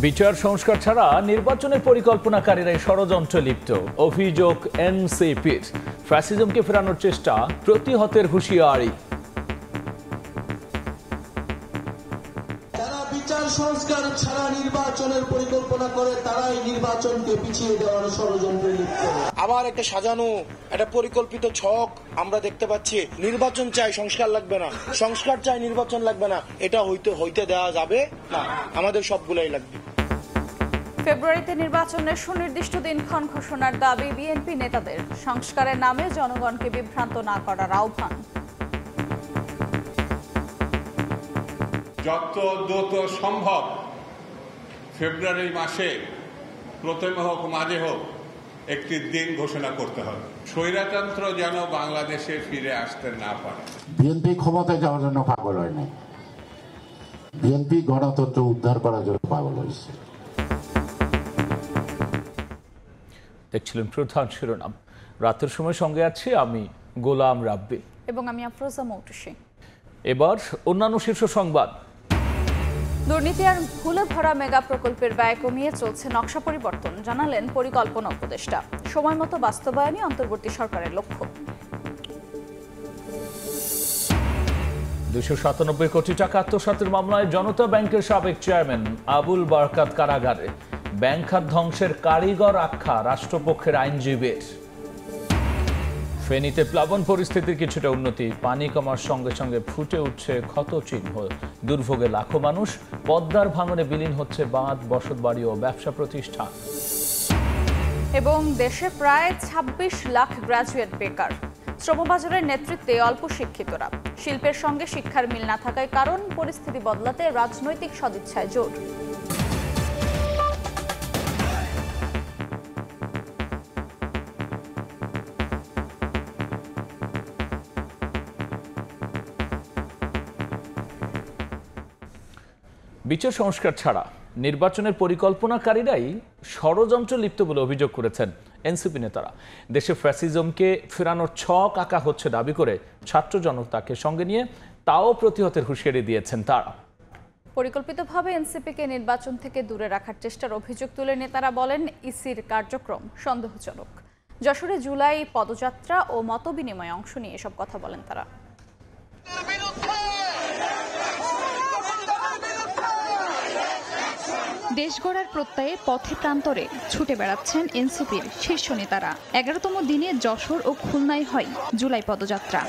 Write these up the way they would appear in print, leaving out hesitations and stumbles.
বিচার সংস্কার ছাড়া নির্বাচনের পরিকল্পনাকারীরাই ষড়যন্ত্রে লিপ্ত, অভিযোগ এনসিপির। ফ্যাসিজমকে ফেরানোর চেষ্টা, প্রতিহতের হুঁশিয়ারি। যারা বিচার সংস্কার ছাড়া নির্বাচনের পরিকল্পনা করে তারাই নির্বাচনকে পিছিয়ে দেওয়ার ষড়যন্ত্রে লিপ্ত। আবার একটা সাজানো একটা পরিকল্পিত ছক আমরা দেখতে পাচ্ছি। নির্বাচন চাই, সংস্কার লাগবে না, সংস্কার চাই, নির্বাচন লাগবে না, এটা হইতে দেওয়া যাবে না। আমাদের সবগুলাই লাগবে। ফেব্রুয়ারিতে নির্বাচনের সুনির্দিষ্ট দিনক্ষণ ঘোষণার দাবি বিএনপি নেতাদের। সংস্কারের নামে জনগণকে বিভ্রান্ত না করার আহ্বান। যত দ্রুত সম্ভব ফেব্রুয়ারি মাসে প্রথমে হোক মাঝে হোক একটি দিন ঘোষণা করতে হবে, স্বৈরতন্ত্র যেন বাংলাদেশে ফিরে আসতে না পারে। বিএনপি ক্ষমতায় যাওয়ার জন্য পাগল হয় না, বিএনপি গণতন্ত্র উদ্ধার করার জন্য পাগল হয়েছে। দেখছিলেন প্রধান শিরোনাম। রাতের সময় সঙ্গে আছি আমি গোলাম রাব্বি এবং আমি আফরোজা মৌটুসী। এবার অন্যান্য শীর্ষ সংবাদ। দুর্নীতি আর ভুলে ভরা মেগা প্রকল্পের ব্যয় কমিয়ে চলছে নকশা পরিবর্তন, জানালেন পরিকল্পনা উপদেষ্টা। সময় মতো বাস্তবায়নই অন্তর্বর্তী সরকারের লক্ষ্য। 297 কোটি টাকা আত্মসাতের মামলায় জনতা ব্যাংকের সাবেক চেয়ারম্যান আবুল বারকাত কারাগারে। ব্যাংক খাত ধ্বংসের কারিগর আখ্যা রাষ্ট্রপক্ষের আইনজীবীর। ফেনীতে প্লাবন পরিস্থিতির কিছুটা উন্নতি, পানি কমার সঙ্গে সঙ্গে ফুটে উঠছে ক্ষতচিহ্ন। দুর্ভোগে লাখো মানুষ, পদ্মার ভাঙনে বিলীন হচ্ছে বাঁধ, বসতবাড়ি ও ব্যবসা প্রতিষ্ঠান। এবং দেশে প্রায় 26 লাখ গ্রাজুয়েট বেকার। শ্রমবাজারের নেতৃত্বে অল্প শিক্ষিতরা। শিল্পের সঙ্গে শিক্ষার মিল না থাকায় কারণ, পরিস্থিতি বদলাতে রাজনৈতিক সদিচ্ছায় জোর। বিচার সংস্কার ছাড়া নির্বাচনের পরিকল্পনাকারীরাই ষড়যন্ত্র লিপ্ত বলে অভিযোগ করেছেন এনসিপি নেতারা। দেশে ফ্যাসিজমকে ফেরানোর ছক আঁকা হচ্ছে দাবি করে ছাত্র জনতাকে সঙ্গে নিয়ে তাও প্রতিহতের হুঁশিয়ারি দিয়েছেন তারা। পরিকল্পিতভাবে এনসিপিকে নির্বাচন থেকে দূরে রাখার চেষ্টার অভিযোগ তুলে নেতারা বলেন, ইসির কার্যক্রম সন্দেহজনক। যশোরে জুলাই পদযাত্রা ও মতবিনিময়ে অংশ নিয়ে এসব কথা বলেন তারা। দেশ গড়ার প্রত্যয়ে পথে প্রান্তরে ছুটে বেড়াচ্ছেন এনসিপির শীর্ষ নেতারা। 11তম দিনে যশোর ও খুলনায় হয় জুলাই পদযাত্রা।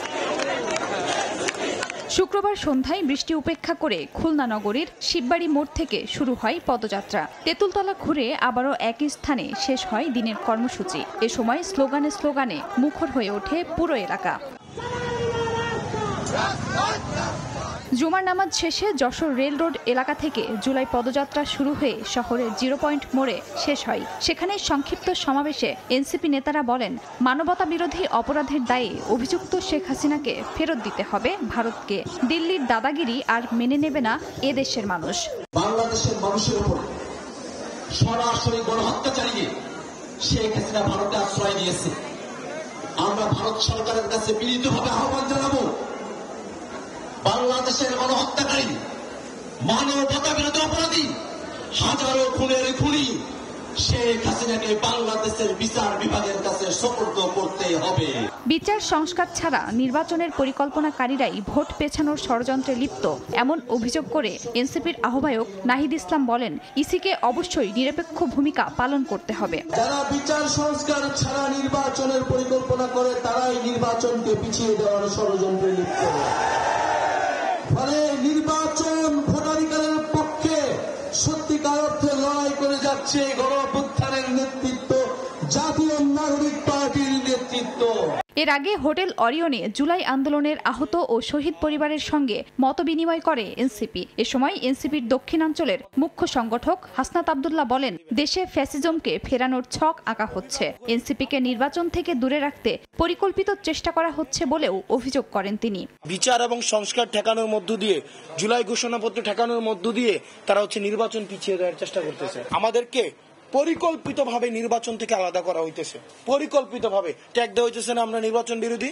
শুক্রবার সন্ধ্যায় বৃষ্টি উপেক্ষা করে খুলনা নগরীর শিববাড়ি মোড় থেকে শুরু হয় পদযাত্রা। তেঁতুলতলা ঘুরে আবারও একই স্থানে শেষ হয় দিনের কর্মসূচি। এ সময় স্লোগানে স্লোগানে মুখর হয়ে ওঠে পুরো এলাকা। জুমার নামাজ শেষে যশোর রেল রোড এলাকা থেকে জুলাই পদযাত্রা শুরু হয়ে শহরের 0 পয়েন্ট মোড়ে শেষ হয়। সেখানে সংক্ষিপ্ত সমাবেশে এনসিপি নেতারা বলেন, মানবতা বিরোধী অপরাধের দায়ে অভিযুক্ত শেখ হাসিনাকে ফেরত দিতে হবে ভারতকে। দিল্লির দাদাগিরি আর মেনে নেবে না এ দেশের মানুষ। বাংলাদেশের মানুষের উপর সরাসরি গণহত্যা চালিয়ে শেখ হাসিনা ভারতে আশ্রয় নিয়েছে। আমরা ভারত সরকারের কাছে বিনীতভাবে আহ্বান জানাবো, বাংলাদেশের গণহত্যাকারী, মানবতা বিরোধী অপরাধী, হাজারো খুনের খুনি শেখ হাসিনাকে বাংলাদেশের বিচার বিভাগের কাছে সোপর্দ করতে হবে। বিচার সংস্কার ছাড়া নির্বাচনের পরিকল্পনাকারীরাই ভোট পেছানোর ষড়যন্ত্রে লিপ্ত, এমন অভিযোগ করে এনসিপির আহ্বায়ক নাহিদ ইসলাম বলেন, ইসিকে অবশ্যই নিরপেক্ষ ভূমিকা পালন করতে হবে। যারা বিচার সংস্কার ছাড়া নির্বাচনের পরিকল্পনা করে তারাই নির্বাচনকে পিছিয়ে দেওয়ার ষড়যন্ত্রে লিপ্ত। ফলে নির্বাচন ভোটাধিকারের পক্ষে সত্যিকার অর্থে লড়াই করে যাচ্ছে গণঅভ্যুত্থানের নেতৃত্ব, জাতীয় নাগরিক পার্টির নেতৃত্ব। এর আগে হোটেল অরিয়নে জুলাই আন্দোলনের আহত ও শহীদ পরিবারের সঙ্গে মতবিনিময় করে এনসিপি। এ সময় এনসিপির দক্ষিণাঞ্চলের মুখ্য সংগঠক হাসনাত আব্দুল্লাহ বলেন, দেশে ফ্যাসিজমকে ফেরানোর ছক আঁকা হচ্ছে। এনসিপিকে নির্বাচন থেকে দূরে রাখতে পরিকল্পিত চেষ্টা করা হচ্ছে বলেও অভিযোগ করেন তিনি। বিচার এবং সংস্কার ঠেকানোর মধ্য দিয়ে, জুলাই ঘোষণাপত্র ঠেকানোর মধ্য দিয়ে তারা নির্বাচন পিছিয়ে দেওয়ার চেষ্টা করতেছে। আমাদেরকে পরিকল্পিতভাবে নির্বাচন থেকে আলাদা করা হইতেছে, পরিকল্পিতভাবে ট্যাগ দেওয়া হইতেছে না আমরা নির্বাচন বিরোধী।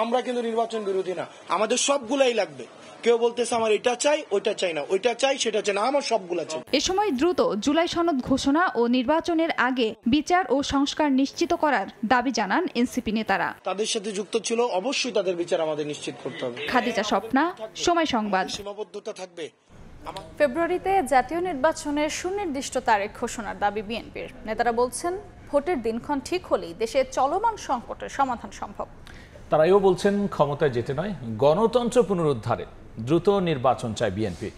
আমরা কিন্তু নির্বাচন বিরোধী না, আমাদের সবগুলাই লাগবে। কেউ বলতেছে আমার এটা চাই, ওইটা চাই না, ওইটা চাই, সেটা চাই না, আমার সবগুলা চাই। এ সময় দ্রুত জুলাই সনদ ঘোষণা ও নির্বাচনের আগে বিচার ও সংস্কার নিশ্চিত করার দাবি জানান এনসিপি নেতারা। তাদের সাথে যুক্ত ছিল, অবশ্যই তাদের বিচার আমাদের নিশ্চিত করতে হবে। খাদিজা স্বপ্না, সময় সংবাদ। সীমাবদ্ধতা থাকবে। ফেব্রুয়ারিতে জাতীয় নির্বাচনের সুনির্দিষ্ট তারিখ ঘোষণার দাবি বিএনপির। নেতারা বলছেন, ভোটের দিনক্ষণ ঠিক হলেই দেশে চলমান সংকটের সমাধান সম্ভব। তারা এও বলছেন, ক্ষমতায় যেতে নয়, গণতন্ত্র পুনরুদ্ধারে দ্রুত নির্বাচন চায় বিএনপি।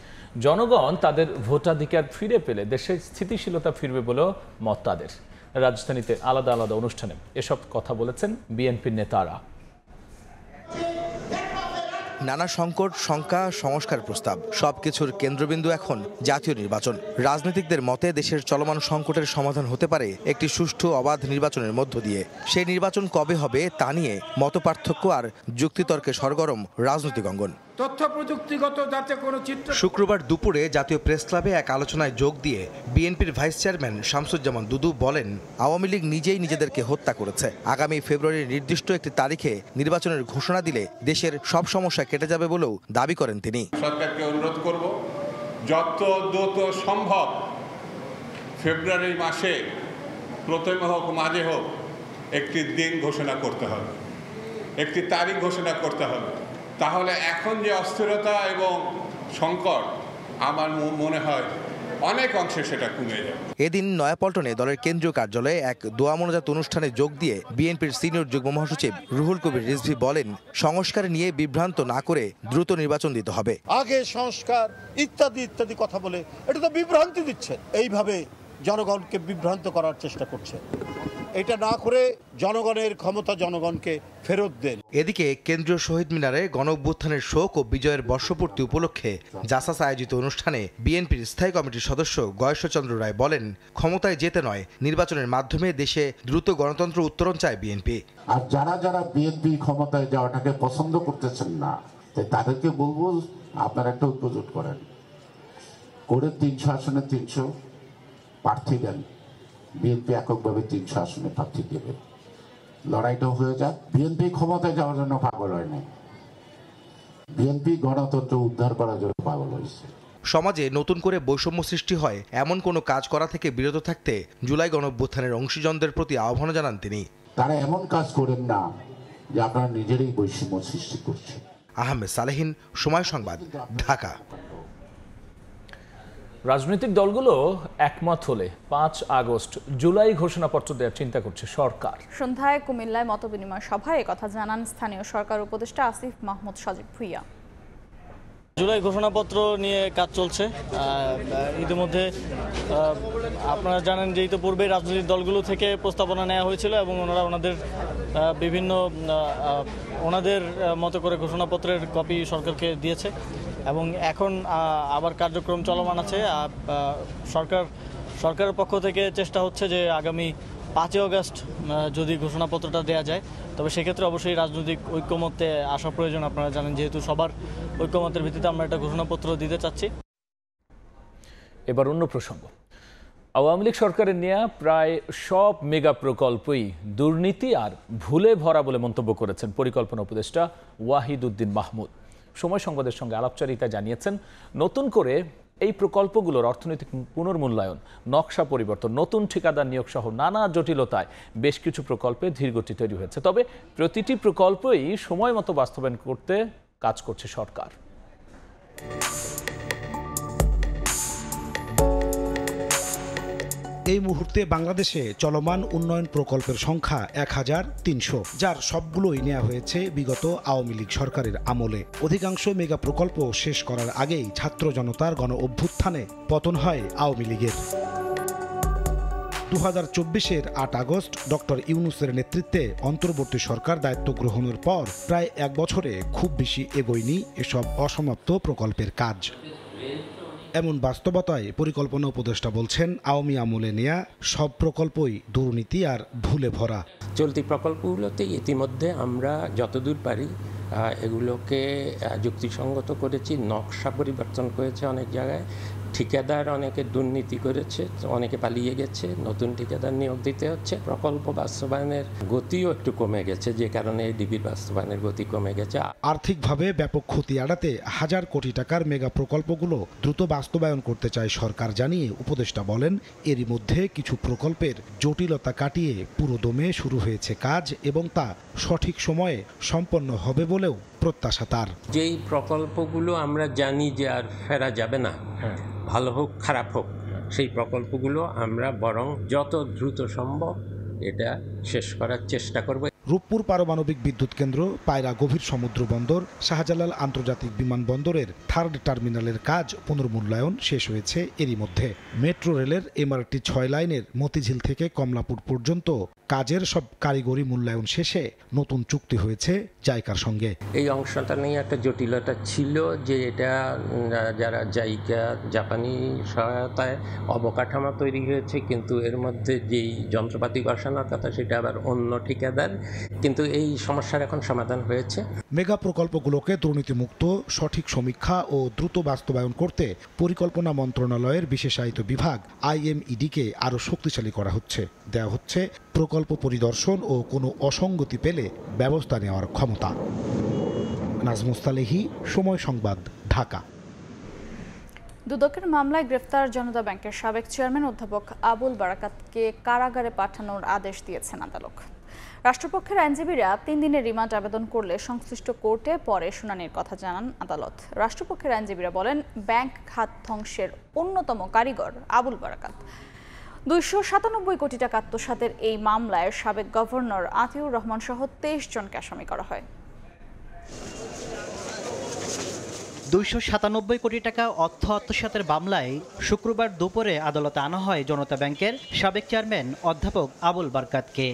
জনগণ তাদের ভোটাধিকার ফিরে পেলে দেশের স্থিতিশীলতা ফিরবে বলেও মত তাদের। রাজধানীতে আলাদা আলাদা অনুষ্ঠানে এসব কথা বলেছেন বিএনপির নেতারা। নানা সংকট, শঙ্কা, সংস্কার প্রস্তাব সবকিছুর কেন্দ্রবিন্দু এখন জাতীয় নির্বাচন। রাজনীতিকদের মতে দেশের চলমান সংকটের সমাধান হতে পারে একটি সুষ্ঠু অবাধ নির্বাচনের মধ্য দিয়ে। সেই নির্বাচন কবে হবে তা নিয়ে মতপার্থক্য আর যুক্তিতর্কে সরগরম রাজনৈতিক অঙ্গন। তথ্য প্রযুক্তিগত যাতে কোনো চিত্র। শুক্রবার দুপুরে জাতীয় প্রেস ক্লাবে এক আলোচনায় যোগ দিয়ে বিএনপির ভাইস চেয়ারম্যান শামসুজ্জামান দুদু বলেন, আওয়ামী লীগ নিজেই নিজেদেরকে হত্যা করেছে। আগামী ফেব্রুয়ারির নির্দিষ্ট একটি তারিখে নির্বাচনের ঘোষণা দিলে দেশের সব সমস্যা কেটে যাবে বলেও দাবি করেন তিনি। সরকারকে অনুরোধ করব, যত দ্রুত সম্ভব ফেব্রুয়ারি মাসে প্রথমে হোক মাঝে হোক একটি দিন ঘোষণা করতে হবে, একটি তারিখ ঘোষণা করতে হবে। তাহলে এখন যে অস্থিরতা এবং সংকট, আমার মনে হয় অনেক অংশে সেটা কমে যাবে। এদিন নয়াপল্টনে দলের কেন্দ্রীয় কার্যালয়ে এক দোয়া মোনাজাত অনুষ্ঠানে যোগ দিয়ে বিএনপির সিনিয়র যুগ্ম মহাসচিব রুহুল কবির রিজভী বলেন, সংস্কার নিয়ে বিভ্রান্ত না করে দ্রুত নির্বাচন দিতে হবে। আগে সংস্কার ইত্যাদি ইত্যাদি কথা বলে এটা তো বিভ্রান্তি দিচ্ছে, এইভাবে জনগণকে বিভ্রান্ত করার চেষ্টা করছে। এটা না করে জনগণের ক্ষমতা জনগণকে ফেরত দেন। এদিকে কেন্দ্রীয় শহীদ মিনারে গণ অভ্যুত্থানের শোক ও বিজয়ের বর্ষপূর্তি উপলক্ষে জাসাস আয়োজিত অনুষ্ঠানে বিএনপির স্থায়ী কমিটির সদস্য গয়েশ্বরচন্দ্র রায় বলেন, ক্ষমতায় যেতে নয়, নির্বাচনের মাধ্যমে দেশে দ্রুত গণতন্ত্র উত্তরণ চায় বিএনপি। আর যারা যারা বিএনপি ক্ষমতায় যাওয়াটাকে পছন্দ করতেছেন না, তাদেরকে বলবো আপনারা একটা ঐক্যজোট করেন, করে 300 আসনে 300 প্রার্থী দেন। বিএনপি এককভাবে 300 আসনে প্রার্থী দেবে, লড়াইটাও হয়ে যাক। বিএনপি ক্ষমতায় যাওয়ার জন্য পাগল হয় নাই, বিএনপি গণতন্ত্র উদ্ধার করার জন্য পাগল হয়েছে। সমাজে নতুন করে বৈষম্য সৃষ্টি হয় এমন কোনো কাজ করা থেকে বিরত থাকতে জুলাই গণঅভ্যুত্থানের অংশীজনদের প্রতি আহ্বান জানান তিনি। তারা এমন কাজ করেন না যে আপনারা নিজেরাই বৈষম্য সৃষ্টি করছেন। আহমেদ সালেহিন, সময় সংবাদ, ঢাকা। রাজনৈতিক দলগুলো একমত হলে 5 আগস্ট জুলাই ঘোষণাপত্র দেওয়ার চিন্তা করছে সরকার। সন্ধ্যায় কুমিল্লায় মতবিনিময় সভায় একথা জানান স্থানীয় সরকার উপদেষ্টা আসিফ মাহমুদ সজীব ভুইয়া। জুলাই ঘোষণাপত্র নিয়ে কাজ চলছে। ইতিমধ্যে আপনারা জানেন যে ইতিপূর্বে রাজনৈতিক দলগুলো থেকে প্রস্তাবনা নেওয়া হয়েছিল এবং ওনারা ওনাদের বিভিন্ন ওনাদের মতো করে ঘোষণাপত্রের কপি সরকারকে দিয়েছে এবং এখন আবার কার্যক্রম চলমান আছে। সরকারের পক্ষ থেকে চেষ্টা হচ্ছে যে আগামী 5 আগস্ট যদি ঘোষণাপত্রটা দেওয়া যায়, তবে সেক্ষেত্রে অবশ্যই রাজনৈতিক ঐক্যমত্যে আসা প্রয়োজন। আপনারা জানেন যেহেতু সবার ঐক্যমতের ভিত্তিতে আমরা একটা ঘোষণাপত্র দিতে চাচ্ছি। এবার অন্য প্রসঙ্গ, আওয়ামী লীগ সরকারের নেওয়া প্রায় সব মেগা প্রকল্পই দুর্নীতি আর ভুলে ভরা বলে মন্তব্য করেছেন পরিকল্পনা উপদেষ্টা ওয়াহিদ উদ্দিন মাহমুদ। সময় সংবাদের সঙ্গে আলাপচারিতা জানিয়েছেন, নতুন করে এই প্রকল্পগুলোর অর্থনৈতিক পুনর্মূল্যায়ন, নকশা পরিবর্তন, নতুন ঠিকাদার নিয়োগ সহ নানা জটিলতায় বেশ কিছু প্রকল্পে ধীরগতি তৈরি হয়েছে। তবে প্রতিটি প্রকল্পই সময় মতো বাস্তবায়ন করতে কাজ করছে সরকার। এই মুহূর্তে বাংলাদেশে চলমান উন্নয়ন প্রকল্পের সংখ্যা 1300, যার সবগুলোই নেওয়া হয়েছে বিগত আওয়ামী লীগ সরকারের আমলে। অধিকাংশ মেগা প্রকল্প শেষ করার আগেই ছাত্র জনতার গণ অভ্যুত্থানে পতন হয় আওয়ামী লীগের। 2024-এর 8 আগস্ট ডক্টর ইউনূসের নেতৃত্বে অন্তর্বর্তী সরকার দায়িত্ব গ্রহণের পর প্রায় 1 বছরে খুব বেশি এগোয়নি এসব অসমাপ্ত প্রকল্পের কাজ। এমন বাস্তবতায় পরিকল্পনা উপদেষ্টা বলছেন, আওয়ামী আমলে নেয়া সব প্রকল্পই দুর্নীতি আর ভুলে ভরা। চলতি প্রকল্পগুলোতে ইতিমধ্যে আমরা যতদূর পারি এগুলোকে যুক্তিসঙ্গত করেছি, নকশা পরিবর্তন করেছে অনেক জায়গায়, ঠিকাদার অনেকে দুর্নীতি করেছে, অনেকে পালিয়ে গেছে, নতুন ঠিকাদার নিয়োগ দিতে হচ্ছে। প্রকল্প বাস্তবায়নের গতিও একটু কমে গেছে, যে কারণে ডিবির বাস্তবায়নের গতি কমে গেছে। আর্থিকভাবে ব্যাপক ক্ষতি এড়াতে হাজার কোটি টাকার মেগা প্রকল্পগুলো দ্রুত বাস্তবায়ন করতে চায় সরকার জানিয়ে উপদেষ্টা বলেন, এরই মধ্যে কিছু প্রকল্পের জটিলতা কাটিয়ে পুরো দমে শুরু হয়েছে কাজ এবং তা সঠিক সময়ে সম্পন্ন হবে বলেও প্রত্যাশা তার। যেই প্রকল্পগুলো আমরা জানি যে আর ফেরা যাবে না, ভালো হোক খারাপ হোক, সেই প্রকল্পগুলো আমরা বরং যত দ্রুত সম্ভব এটা শেষ করার চেষ্টা করব। রূপপুর পারমাণবিক বিদ্যুৎ কেন্দ্র, পায়রা গভীর সমুদ্র বন্দর, শাহজালাল আন্তর্জাতিক বিমানবন্দরের থার্ড টার্মিনালের কাজ পুনর্মূল্যায়ন শেষ হয়েছে এরই মধ্যে। মেট্রো রেলের এমআরটি 6 লাইনের মতিঝিল থেকে কমলাপুর পর্যন্ত কাজের সব কারিগরি মূল্যায়ন শেষে নতুন চুক্তি হয়েছে জাইকার সঙ্গে। এই অংশটা নিয়ে একটা জটিলতা ছিল যে এটা যারা জাইকা জাপানি সহায়তায় অবকাঠামো তৈরি হয়েছে, কিন্তু এর মধ্যে যেই যন্ত্রপাতি বসানোর কথা সেটা আবার অন্য ঠিকাদার, কিন্তু এই সমস্যার এখন সমাধান হয়েছে। মেগা প্রকল্পগুলোকে দুর্নীতিমুক্ত, সঠিক সমীক্ষা ও দ্রুত বাস্তবায়ন করতে পরিকল্পনা মন্ত্রণালয়ের বিশেষায়িত বিভাগ IMED-কে আরও শক্তিশালী করা হচ্ছে। দেওয়া হচ্ছে প্রকল্প পরিদর্শন ও কোনো অসঙ্গতি পেলে ব্যবস্থা নেওয়ার ক্ষমতা। নাজমুস্তালেহি, সময় সংবাদ, ঢাকা। দুদকের মামলায় গ্রেফতার জনতা ব্যাংকের সাবেক চেয়ারম্যান অধ্যাপক আবুল বারাকাতকে কারাগারে পাঠানোর আদেশ দিয়েছেন আদালত। রাষ্ট্রপক্ষের আইনজীবীরা 3 দিনের রিমান্ড আবেদন করলে সংশ্লিষ্ট কোর্টে পরে শুনানির কথা জানান আদালত। রাষ্ট্রপক্ষের আইনজীবীরা বলেন, ব্যাংক খাত ধ্বংসের অন্যতম কারিগর আবুল বারাকাত। 297 কোটি টাকা আত্মসাতের এই মামলায় সাবেক গভর্নর আতিউর রহমান সহ 23 জনকে আসামি করা হয়। 297 কোটি টাকা অর্থ আত্মসাতের মামলায় শুক্রবার দুপুরে আদালতে আনা হয় জনতা ব্যাংকের সাবেক চেয়ারম্যান অধ্যাপক আবুল বারকাতকে।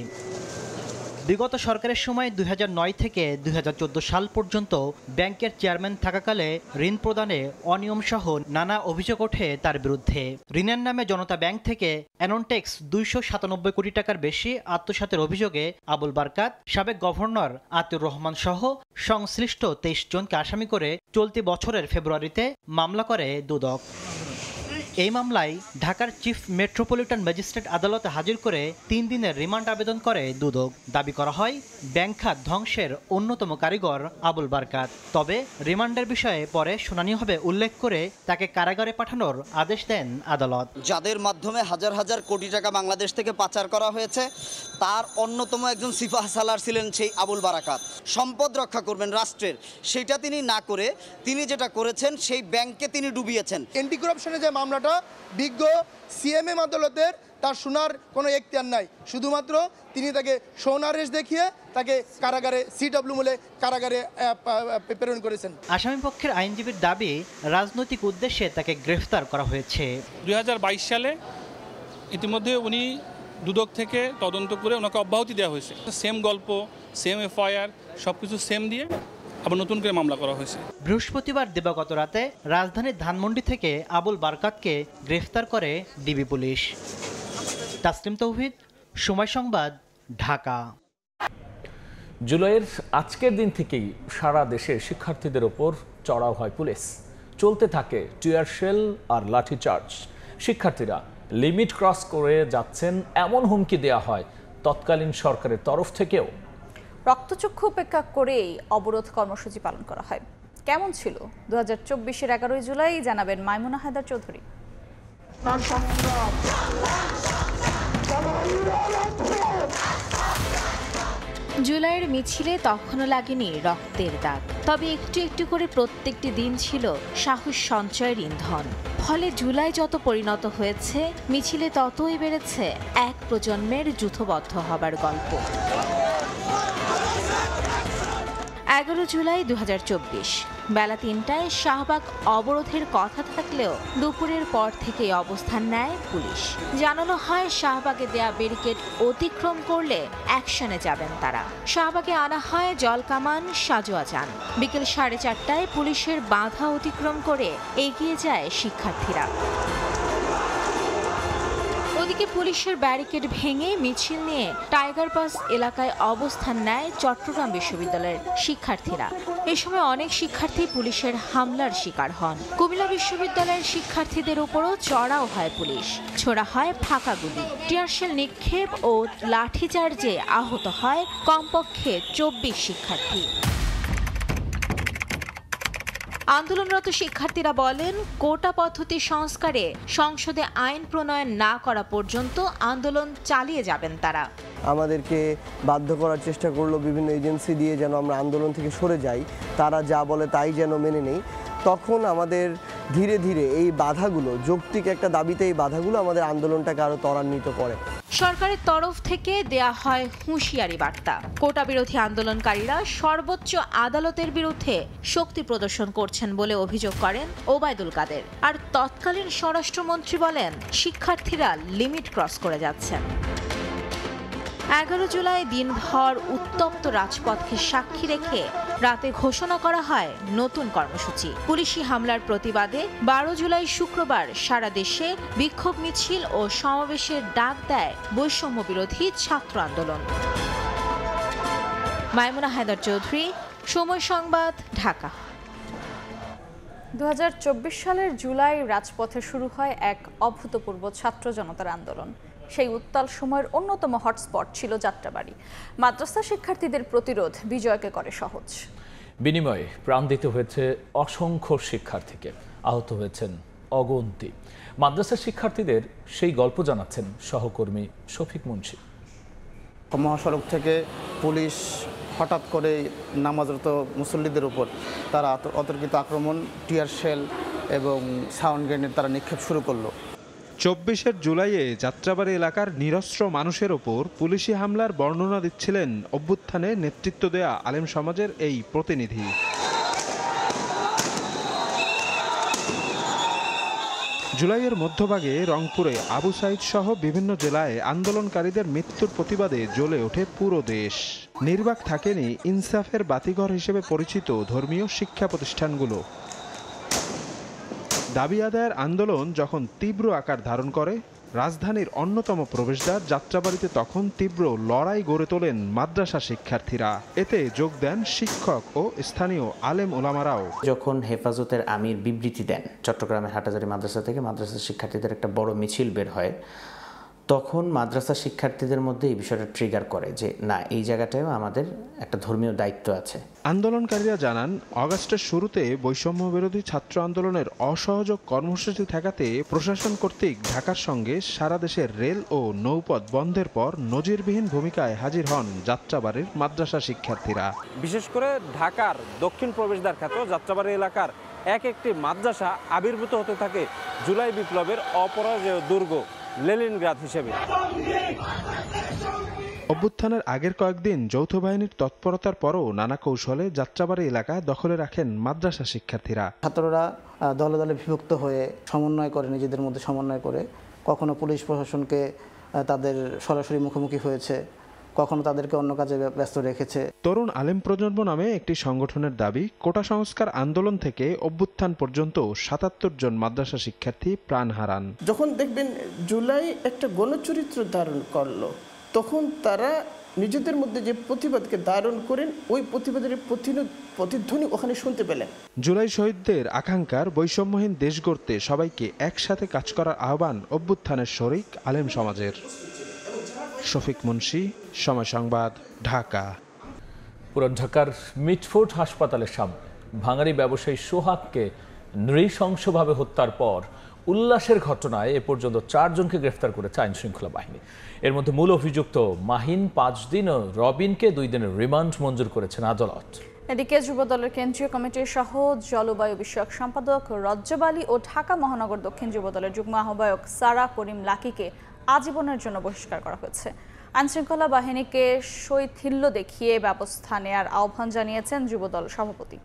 বিগত সরকারের সময় 2009 থেকে 2014 সাল পর্যন্ত ব্যাংকের চেয়ারম্যান থাকাকালে ঋণ প্রদানে অনিয়ম সহ নানা অভিযোগ ওঠে তার বিরুদ্ধে। ঋণের নামে জনতা ব্যাংক থেকে অ্যাননটেক্স 297 কোটি টাকার বেশি আত্মসাতের অভিযোগে আবুল বারকাত, সাবেক গভর্নর আতিউর রহমান সহ সংশ্লিষ্ট 23 জনকে আসামি করে চলতি বছরের ফেব্রুয়ারিতে মামলা করে দুদক। এই মামলায় ঢাকার চিফ মেট্রোপলিটন ম্যাজিস্ট্রেট আদালতে হাজির করে 3 দিনের রিমান্ড আবেদন করে দুদক। দাবি করা হয়, ব্যাংক খাত ধ্বংসের অন্যতম কারিগর আবুল বারকাত। তবে রিমান্ডের বিষয়ে পরে শুনানি হবে উল্লেখ করে তাকে কারাগারে পাঠানোর আদেশ দেন আদালত। যাদের মাধ্যমে হাজার হাজার কোটি টাকা বাংলাদেশ থেকে পাচার করা হয়েছে, তার অন্যতম একজন সিফাহ সালার ছিলেন সেই আবুল বারাকাত। সম্পদ রক্ষা করবেন রাষ্ট্রের, সেটা তিনি না করে তিনি যেটা করেছেন সেই ব্যাংককে তিনি ডুবিয়েছেন। এন্টি কারাপশনের যে মামলাটা বিজ্ঞ সিএমএম আদালতের, তার শোনার কোনো এখতিয়ার নাই। শুধুমাত্র তিনি তাকে সৌনারেশ দেখিয়ে তাকে কারাগারে CW মূলে কারাগারে প্রেরণ করেছেন। আসামি পক্ষের আইনজীবীর দাবি, রাজনৈতিক উদ্দেশ্যে তাকে গ্রেফতার করা হয়েছে। 2022 সালে ইতিমধ্যে উনি দুদক থেকে তদন্ত করে ওনাকে অব্যাহতি দেওয়া হয়েছে। সেম গল্প, সেম FIR, সবকিছু সেম দিয়ে আবার নতুন করে মামলা করা হয়েছে। বৃহস্পতিবার দিবাগত রাতে রাজধানীর ধানমন্ডি থেকে আবুল বারকাতকে গ্রেফতার করে ডিবি পুলিশ। তাসলিম তৌহিদ, সময় সংবাদ, ঢাকা। জুলাইয়ের আজকের দিন থেকেই সারা দেশে শিক্ষার্থীদের ওপর চড়াও হয় পুলিশ। চলতে থাকে টিয়ার শেল আর লাঠিচার্জ। শিক্ষার্থীরা লিমিট ক্রস করে যাচ্ছেন এমন হুমকি দেওয়া হয় তৎকালীন সরকারের তরফ থেকেও। রক্তচক্ষু উপেক্ষা করেই অবরোধ কর্মসূচি পালন করা হয়। কেমন ছিল 2024-এর 11 জুলাই, জানাবেন মাইমুনা হায়দার চৌধুরী। জুলাইয়ের মিছিলে তখনও লাগেনি রক্তের দাগ, তবে একটু একটু করে প্রত্যেকটি দিন ছিল সাহস সঞ্চয়ের ইন্ধন। ফলে জুলাই যত পরিণত হয়েছে, মিছিলে ততই বেড়েছে এক প্রজন্মের যুথবদ্ধ হবার গল্প। 11 জুলাই 2024 বেলা 3টায় শাহবাগ অবরোধের কথা থাকলেও দুপুরের পর থেকে অবস্থান নেয় পুলিশ। জানানো হয়, শাহবাগে দেয়া ব্যারিকেড অতিক্রম করলে অ্যাকশনে যাবেন তারা। শাহবাগে আনা হয় জলকামান, সাজোয়া যান। বিকেল 4:30টায় পুলিশের বাধা অতিক্রম করে এগিয়ে যায় শিক্ষার্থীরা। এদিকে পুলিশের ব্যারিকেড ভেঙে মিছিল নিয়ে টাইগার পাস এলাকায় অবস্থান নেয় চট্টগ্রাম বিশ্ববিদ্যালয়ের শিক্ষার্থীরা। এ সময় অনেক শিক্ষার্থী পুলিশের হামলার শিকার হন। কুমিল্লা বিশ্ববিদ্যালয়ের শিক্ষার্থীদের উপরও চড়াও হয় পুলিশ, ছোড়া হয় ফাঁকা গুলি, টিয়ারশেল নিক্ষেপ ও লাঠিচার্জে আহত হয় কমপক্ষে 24 শিক্ষার্থী। আন্দোলনরত শিক্ষার্থীরা বলেন, কোটা পদ্ধতি সংস্কারে সংসদে আইন প্রণয়ন না করা পর্যন্ত আন্দোলন চালিয়ে যাবেন তারা। আমাদেরকে বাধ্য করার চেষ্টা করলো বিভিন্ন এজেন্সি দিয়ে যেন আমরা আন্দোলন থেকে সরে যাই, তারা যা বলে তাই যেন মেনে নেই। তখন আমাদের ধীরে ধীরে এই বাধাগুলো, যৌক্তিক একটা দাবিতে এই বাধাগুলো আমাদের আন্দোলনটাকে আরো ত্বরান্বিত করে। সরকারের তরফ থেকে দেয়া হয় হুঁশিয়ারি বার্তা। কোটা বিরোধী আন্দোলনকারীরা সর্বোচ্চ আদালতের বিরুদ্ধে শক্তি প্রদর্শন করছেন বলে অভিযোগ করেন ওবায়দুল কাদের। আর তৎকালীন স্বরাষ্ট্রমন্ত্রী বলেন, শিক্ষার্থীরা লিমিট ক্রস করে যাচ্ছেন। 11 জুলাই দিনভর উত্তপ্ত রাজপথকে সাক্ষী রেখে রাতে ঘোষণা করা হয় নতুন কর্মসূচি। পুলিশি হামলার প্রতিবাদে 12 জুলাই শুক্রবার সারা দেশে বিক্ষোভ মিছিল ও সমাবেশের ডাক দেয় বৈষম্য বিরোধী ছাত্র আন্দোলন। মাইমুনা হায়দার চৌধুরী, সময় সংবাদ, ঢাকা। 2024 সালের জুলাই রাজপথে শুরু হয় এক অভূতপূর্ব ছাত্র জনতার আন্দোলন। সেই উত্তাল সময়ের অন্যতম হটস্পট ছিল যাত্রাবাড়ি। মাদ্রাসা শিক্ষার্থীদের প্রতিরোধ বিজয়কে করে সহজ। বিনিময়ে প্রাণ দিতে হয়েছে অসংখ্য শিক্ষার্থীকে, আহত হয়েছেন অগন্তি। মাদ্রাসা শিক্ষার্থীদের সেই গল্প জানাচ্ছেন সহকর্মী শফিক মুন্সি। মহাসড়ক থেকে পুলিশ হঠাৎ করে নামাজরত মুসল্লিদের উপর তারা অতর্কিত আক্রমণ, টিয়ার শেল এবং সাউন্ড গ্রেনেড তারা নিক্ষেপ শুরু করলো। 24 জুলাইয়ে যাত্রাবাড়ি এলাকার নিরস্ত্র মানুষের ওপর পুলিশি হামলার বর্ণনা দিচ্ছিলেন অভ্যুত্থানে নেতৃত্ব দেয়া আলেম সমাজের এই প্রতিনিধি। জুলাইয়ের মধ্যভাগে রংপুরে আবু সাইদ সহ বিভিন্ন জেলায় আন্দোলনকারীদের মৃত্যুর প্রতিবাদে জ্বলে ওঠে পুরো দেশ। নির্বাক থাকেনি ইনসাফের বাতিঘর হিসেবে পরিচিত ধর্মীয় শিক্ষা প্রতিষ্ঠানগুলো। দাবি আদায়ের আন্দোলন যখন তীব্র আকার ধারণ করে, রাজধানীর অন্যতম প্রবেশদ্বার যাত্রাবাড়িতে তখন তীব্র লড়াই গড়ে তোলেন মাদ্রাসা শিক্ষার্থীরা। এতে যোগ দেন শিক্ষক ও স্থানীয় আলেম ওলামারাও। যখন হেফাজতের আমির বিবৃতি দেন, চট্টগ্রামের হাটহাজারী মাদ্রাসা থেকে মাদ্রাসা শিক্ষার্থীদের একটা বড় মিছিল বের হয়, তখন মাদ্রাসা শিক্ষার্থীদের মধ্যে এই বিষয়টা ট্রিগার করে যে না, এই জায়গাটায়ও আমাদের একটা ধর্মীয় দায়িত্ব আছে। আন্দোলনকারীরা জানান, অগাস্টের শুরুতে বৈষম্য বিরোধী ছাত্র আন্দোলনের অসহযোগ কর্মসূচি ঠেকাতে প্রশাসন কর্তৃক ঢাকার সঙ্গে সারা দেশের রেল ও নৌপথ বন্ধের পর নজিরবিহীন ভূমিকায় হাজির হন যাত্রাবাড়ির মাদ্রাসা শিক্ষার্থীরা। বিশেষ করে ঢাকার দক্ষিণ প্রবেশদ্বার খ্যাত যাত্রাবাড়ি এলাকার এক একটি মাদ্রাসা আবির্ভূত হতে থাকে জুলাই বিপ্লবের অপরাজেয় দুর্গ লেনিনগ্রাদ হিসেবে। অভ্যুত্থানের আগের কয়েকদিন যৌথ বাহিনীর তৎপরতার পরও নানা কৌশলে যাত্রাবাড়ি এলাকা দখলে রাখেন মাদ্রাসা শিক্ষার্থীরা। ছাত্ররা দলে দলে বিভক্ত হয়ে সমন্বয় করে, নিজেদের মধ্যে সমন্বয় করে, কখনো পুলিশ প্রশাসনকে তাদের সরাসরি মুখোমুখি হয়েছে, কখনো তাদেরকে অন্য কাজে ব্যস্ত রেখেছে। তরুণ আলেম প্রজন্ম নামে একটি সংগঠনের দাবি, কোটা সংস্কার আন্দোলন থেকে অভ্যুত্থান পর্যন্ত 77 জন মাদ্রাসা শিক্ষার্থী প্রাণ হারান। যখন দেখবেন জুলাই একটা গণচরিত্র ধারণ করলো, তখন তারা নিজেদের মধ্যে যে প্রতিবাদকে ধারণ করেন, ওই প্রতিবাদের প্রতিধ্বনি ওখানে শুনতে পেলেন। জুলাই শহীদদের আকাঙ্ক্ষার বৈষম্যহীন দেশ গড়তে সবাইকে একসাথে কাজ করার আহ্বান অভ্যুত্থানের শরিক আলেম সমাজের। শফিক মুন্সি, সময় সংবাদ, ঢাকা। পুরান ঢাকার মিটফোর্ড হাসপাতালের সামনে ভাঙাড়ি ব্যবসায়ী সোহাগকে নৃশংসভাবে হত্যার পর উল্লাসের ঘটনায় এ পর্যন্ত 4 জনকে গ্রেফতার করেছে আইন শৃঙ্খলা বাহিনী। এর মধ্যে মূল অভিযুক্ত মাহিন 5 দিন ও রবিনকে 2 দিনের রিমান্ড মঞ্জুর করেছেন আদালত। এদিকে যুবদলের কেন্দ্রীয় কমিটির সহ জলবায়ু বিষয়ক সম্পাদক রজ্জব আলী ও ঢাকা মহানগর দক্ষিণ যুবদলের যুগ্ম আহ্বায়ক সারা করিম লাকিকে আজীবনের জন্য বহিষ্কার করা হয়েছে। আইনশৃঙ্খলা বাহিনীকে শৈথিল্য দেখিয়ে ব্যবস্থা নেয়ার আহ্বান জানিয়েছেন যুবদল সভাপতি।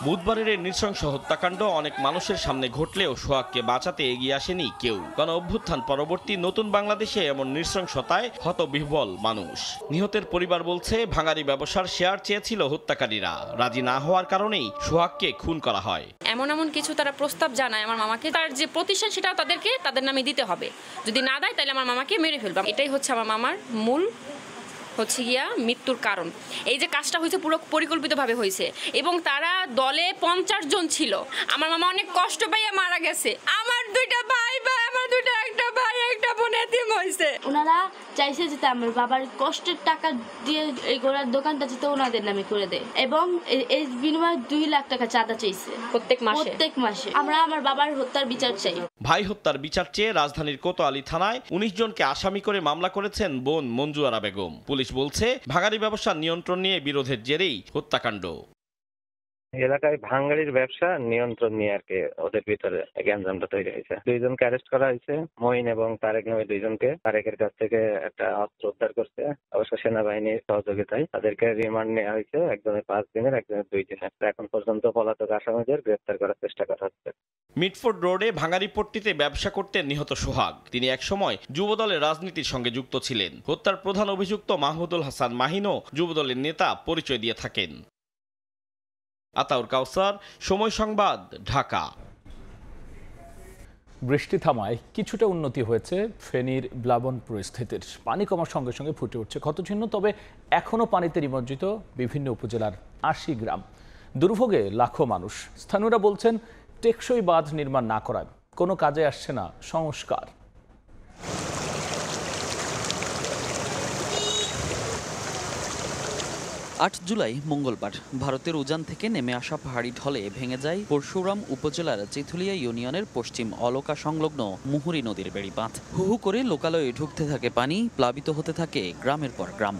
বুধবারের এই নৃশংস হত্যাকাণ্ড অনেক মানুষের সামনে ঘটলেও সোহাগকে বাঁচাতে এগিয়ে আসেনি কেউ। গণ অভ্যুত্থান পরবর্তী নতুন বাংলাদেশে এমন নৃশংসতায় হতবিহ্বল মানুষ। নিহতের পরিবার বলছে, ভাঙারি ব্যবসার শেয়ার চেয়েছিল হত্যাকারীরা, রাজি না হওয়ার কারণেই সোহাগকে খুন করা হয়। এমন কিছু তারা প্রস্তাব জানায় আমার মামাকে, তার যে প্রতিষ্ঠান সেটাও তাদের নামে দিতে হবে, যদি না দেয় তাহলে আমার মামাকে মেরে ফেলবে। এটাই হচ্ছে আমার মামার মূল মৃত্যুর কারণ। এই যে কাজটা হয়েছে পুরো পরিকল্পিতভাবে হয়েছে এবং তারা দলে 50 জন ছিল। আমার মামা অনেক কষ্ট পাইয়া মারা গেছে। আমার 2টা ভাই একটা ভাই একটা বোন এতিম হয়েছে। ওনারা চাইছে যে আমার বাবার কষ্টের টাকা দিয়ে এই গোড়ার দোকানটা যেতে ওনাদের নামে করে দেয় এবং এই বিনিময়ে 2 লাখ টাকা চাঁদা চাইছে প্রত্যেক মাসে। আমরা আমার বাবার হত্যার বিচার চাই। ভাই হত্যার বিচার চেয়ে রাজধানীর কোতোয়ালি থানায় 19 জনকে আসামি করে মামলা করেছেন বোন মঞ্জু আরা বেগম। পুলিশ বলছে, ভাঙারি ব্যবসার নিয়ন্ত্রণ নিয়ে বিরোধের জেরেই হত্যাকাণ্ড। এলাকায় ভাঙারির ব্যবসা নিয়ন্ত্রণ নিয়ে আর কি ওদের ভিতরে গ্যাঞ্জামটা তৈরি হয়েছে। 2 জনকে অ্যারেস্ট করা হয়েছে, মঈন এবং তারেক নামে 2 জনকে। তারেকের কাছ থেকে একটা অস্ত্র উদ্ধার করছে, অবশ্য সেনাবাহিনীর সহযোগিতায়। তাদেরকে রিমান্ড নেওয়া হয়েছে, একজনের 5 দিনের, একজনের 2 দিনের। এখন পর্যন্ত পলাতক আসামিদের গ্রেফতার করার চেষ্টা করা হচ্ছে। মিটফোর্ড রোডে ভাঙারি পট্টিতে ব্যবসা করতেন নিহত সোহাগ। তিনি একসময় যুবদলের রাজনীতির সঙ্গে যুক্ত ছিলেন। হত্যার প্রধান অভিযুক্ত মাহমুদুল হাসান মাহিনও যুবদলের নেতা পরিচয় দিয়ে থাকেন। আতাউর কাউসার, সময় সংবাদ, ঢাকা। বৃষ্টি থামায় কিছুটা উন্নতি হয়েছে ফেনীর প্লাবন পরিস্থিতির। পানি কমার সঙ্গে সঙ্গে ফুটে উঠছে ক্ষতচিহ্ন, তবে এখনও পানিতে নিমজ্জিত বিভিন্ন উপজেলার 80 গ্রাম। দুর্ভোগে লাখো মানুষ। স্থানীয়রা বলছেন, টেকসই বাঁধ নির্মাণ না করায় কোনো কাজে আসছে না সংস্কার। 8 জুলাই মঙ্গলবার ভারতের উজান থেকে নেমে আসা পাহাড়ি ঢলে ভেঙে যায় পরশুরাম উপজেলার চিথুলিয়া ইউনিয়নের পশ্চিম অলকা সংলগ্ন মুহুরী নদীর বেড়িবাঁধ। হু হু করে লোকালয়ে ঢুকতে থাকে পানি, প্লাবিত হতে থাকে গ্রামের পর গ্রাম।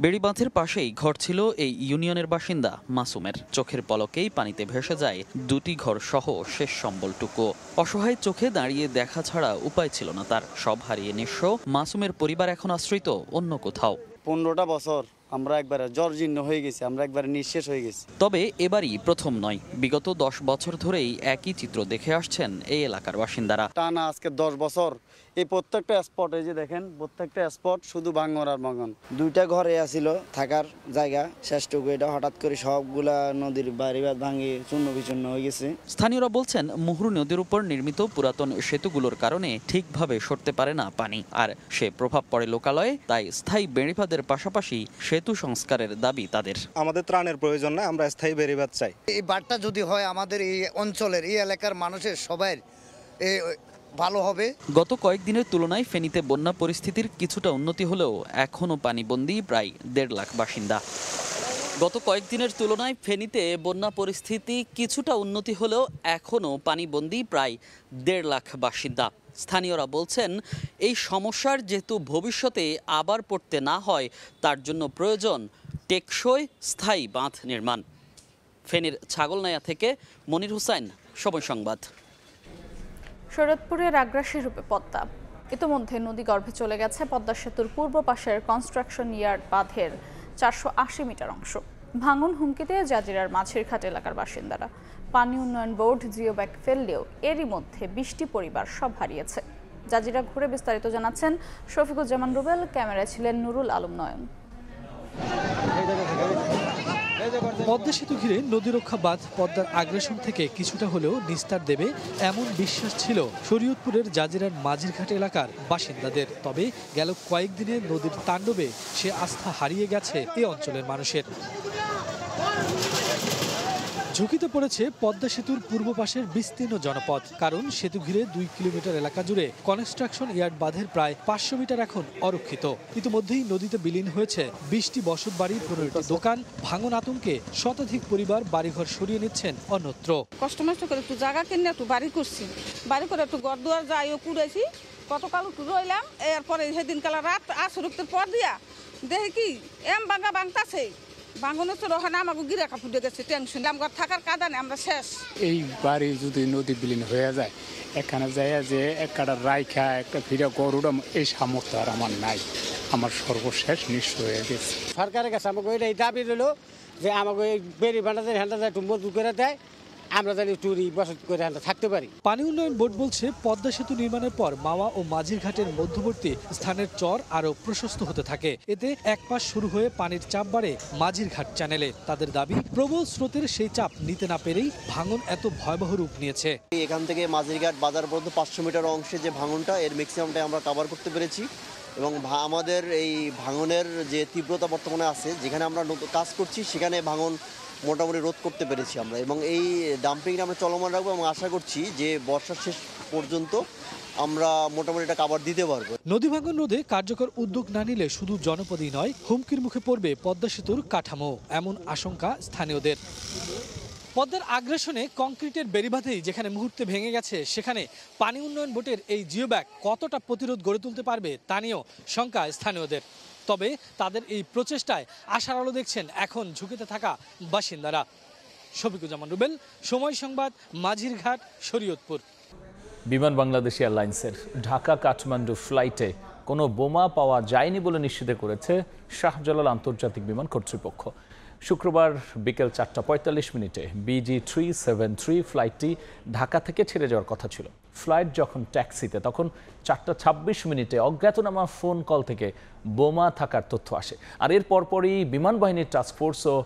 বেড়িবাঁধের পাশেই ঘর ছিল এই ইউনিয়নের বাসিন্দা মাসুমের। চোখের পলকেই পানিতে ভেসে যায় 2টি ঘর সহ শেষ সম্বলটুকু। অসহায় চোখে দাঁড়িয়ে দেখা ছাড়া উপায় ছিল না তার। সব হারিয়ে নিঃস্ব মাসুমের পরিবার এখন আশ্রিত অন্য কোথাও। 15টা বছর আমরা একবারে জর্জীর্ণ হয়ে গেছি, আমরা একবারে নিঃশেষ হয়ে গেছি। তবে এবারই প্রথম নয়, বিগত 10 বছর ধরেই একই চিত্র দেখে আসছেন এই এলাকার বাসিন্দারা। টানা আজকে 10 বছর এই প্রত্যেকটা স্পট, এই যে দেখেন প্রত্যেকটা স্পট শুধু ভাঙন আর ভাঙন। 2টা ঘরে আসিল থাকার জায়গা, শেষটুকু এটা হঠাৎ করে সবগুলা নদীর বাড়িবাঁধ ভাঙে চূর্ণ বিচূর্ণ হয়ে গেছে। স্থানীয়রা বলছেন, মুহুরী নদীর উপর নির্মিত পুরাতন সেতুগুলোর কারণে ঠিকভাবে সরতে পারে না পানি, আর সে প্রভাব পড়ে লোকালয়ে। তাই স্থায়ী বেড়িবাঁধের পাশাপাশি সেতু সংস্কারের দাবি তাদের। আমাদের ত্রাণের প্রয়োজন না, আমরা স্থায়ী বেড়িবাঁধ চাই। এই বাঁধটা যদি হয় আমাদের এই অঞ্চলের এই এলাকার মানুষের সবাই ভালো হবে। গত কয়েকদিনের তুলনায় ফেনীতে বন্যা পরিস্থিতির কিছুটা উন্নতি হলেও এখনও পানিবন্দী প্রায় 1.5 লাখ বাসিন্দা। গত কয়েকদিনের তুলনায় ফেনীতে বন্যা পরিস্থিতি কিছুটা উন্নতি হলেও এখনও পানিবন্দী প্রায় 1.5 লাখ বাসিন্দা। স্থানীয়রা বলছেন, এই সমস্যার যেহেতু ভবিষ্যতে আবার পড়তে না হয়, তার জন্য প্রয়োজন টেকসই স্থায়ী বাঁধ নির্মাণ। ফেনীর ছাগলনাইয়া থেকে মনির হুসাইন, সময় সংবাদ। শরৎপুরের আগ্রাসী রূপে পদ্মা। ইতোমধ্যে নদীগর্ভে চলে গেছে পদ্মা সেতুর পূর্ব পাশের কনস্ট্রাকশন ইয়ার্ড বাঁধের 480 মিটার অংশ। ভাঙন হুমকিতে জাজিরার মাঝিরঘাট এলাকার বাসিন্দারা। পানি উন্নয়ন বোর্ড জিও ব্যাগ ফেললেও এরই মধ্যে 20টি পরিবার সব হারিয়েছে। জাজিরা ঘুরে বিস্তারিত জানাচ্ছেন শফিকুজ্জামান রুবেল, ক্যামেরায় ছিলেন নুরুল আলম নয়ন। পদ্মা সেতু ঘিরে নদীরক্ষা বাঁধ পদ্মার আগ্রাসন থেকে কিছুটা হলেও নিস্তার দেবে এমন বিশ্বাস ছিল শরীয়তপুরের জাজিরার মাঝিরঘাট এলাকার বাসিন্দাদের। তবে গেল কয়েকদিনে নদীর তাণ্ডবে সে আস্থা হারিয়ে গেছে এ অঞ্চলের মানুষের। ঝুঁকিতে পড়েছে পদ্মা সেতুর পূর্ব পাশের বিস্তীর্ণ জনপদ। কারণ সেতু ঘিরে 2 কিলোমিটার এলাকা জুড়ে কনস্ট্রাকশন ইয়ার্ড বাঁধের প্রায় 500 মিটার এখন অরক্ষিত। ইতিমধ্যেই নদীতে বিলীন হয়েছে 20টি বসত বাড়ি, 15টি দোকান। ভাঙন আতঙ্কে শতাধিক পরিবার বাড়িঘর সরিয়ে নিচ্ছেন অন্যত্র। কষ্ট মষ্ট করে একটু জায়গা কিনে একটু বাড়ি করছি, বাড়ি করে একটু ঘর দুয়ার যাইও কুড়াইছি। গতকাল একটু রইলাম, এরপরে সেদিন কালা রাত আসরুক্তের পর দিয়া দেখি কি এম বাঙ্গা বাংতাছে। আমাকে গিরা কাপড়ে গেছে, টেনশন আমার থাকার কাদানে আমরা শেষ। এই বাড়ি যদি নদী বিলীন হয়ে যায়, এখানে যায় যে একটা রাইখা একটা ফিরে গরুটা, এই সামর্থ্য আর আমার নাই। আমার সর্বশেষ নিঃস্ব হয়ে গেছে। সরকারের কাছে আমাকে এটাই দাবি রইল যে আমাকে এই বেরি ভান্ডারের হ্যান্ডাটা একটু মজবুত করে দেয়, আমরা জানি টুরি বসত করে থাকতে পারি। পানি উন্নয়ন বোর্ড বলছে পদ্মা সেতু নির্মাণের পর মাওয়া ও মাঝির ঘাটের মধ্যবর্তী স্থানের চর আরো প্রশস্ত হতে থাকে। এতে এক পাশ শুরু হয়ে পানির চাপ বাড়ে মাঝির ঘাট চ্যানেলে। তাদের দাবি, প্রবল স্রোতের সেই চাপ নিতে না পেরেই ভাঙন এত ভয়াবহ রূপ নিয়েছে। এখান থেকে মাঝির ঘাট বাজার পর্যন্ত 500 মিটার অংশে যে ভাঙনটা, এর ম্যাক্সিমামটাই আমরা কভার করতে পেরেছি এবং আমাদের এই ভাঙনের যে তীব্রতা বর্তমানে আছে, যেখানে আমরা কাজ করছি সেখানে ভাঙন মোটামুটি রোধ করতে পেরেছি আমরা, এবং এই ডাম্পিংটা আমরা চলমান রাখবো এবং আশা করছি যে বর্ষার শেষ পর্যন্ত আমরা মোটামুটি এটা কাভার দিতে পারবো। নদী ভাঙন রোধে কার্যকর উদ্যোগ না নিলে শুধু জনপদই নয়, হুমকির মুখে পড়বে পদ্মা সেতুর কাঠামো, এমন আশঙ্কা স্থানীয়দের। পদ্মার আগ্রাসনে কংক্রিটের বেড়িবাঁধেই যেখানে মুহূর্তে ভেঙে গেছে, সেখানে পানি উন্নয়ন বোর্ডের এই জিওব্যাগ কতটা প্রতিরোধ গড়ে তুলতে পারবে তা নিয়েও শঙ্কা স্থানীয়দের। তবে তাদের এই প্রচেষ্টায় আশার আলো দেখছেন এখন ঝুঁকিতে থাকা বাসিন্দারা। শফিকুজ্জামান রুবেল, সময় সংবাদ, মাঝির ঘাট, শরীয়তপুর। বিমান বাংলাদেশ এয়ারলাইন্সের ঢাকা কাঠমান্ডু ফ্লাইটে কোনো বোমা পাওয়া যায়নি বলে নিশ্চিত করেছে শাহজালাল আন্তর্জাতিক বিমান কর্তৃপক্ষ। শুক্রবার বিকেল 4:45 BG373 ফ্লাইটটি ঢাকা থেকে ছেড়ে যাওয়ার কথা ছিল। ফ্লাইট যখন ট্যাক্সিতে, তখন 4:26 অজ্ঞাতনামা ফোন কল থেকে বোমা থাকার তথ্য আসে। আর এর পরপরই বিমান বাহিনীর টাস্কফোর্স ও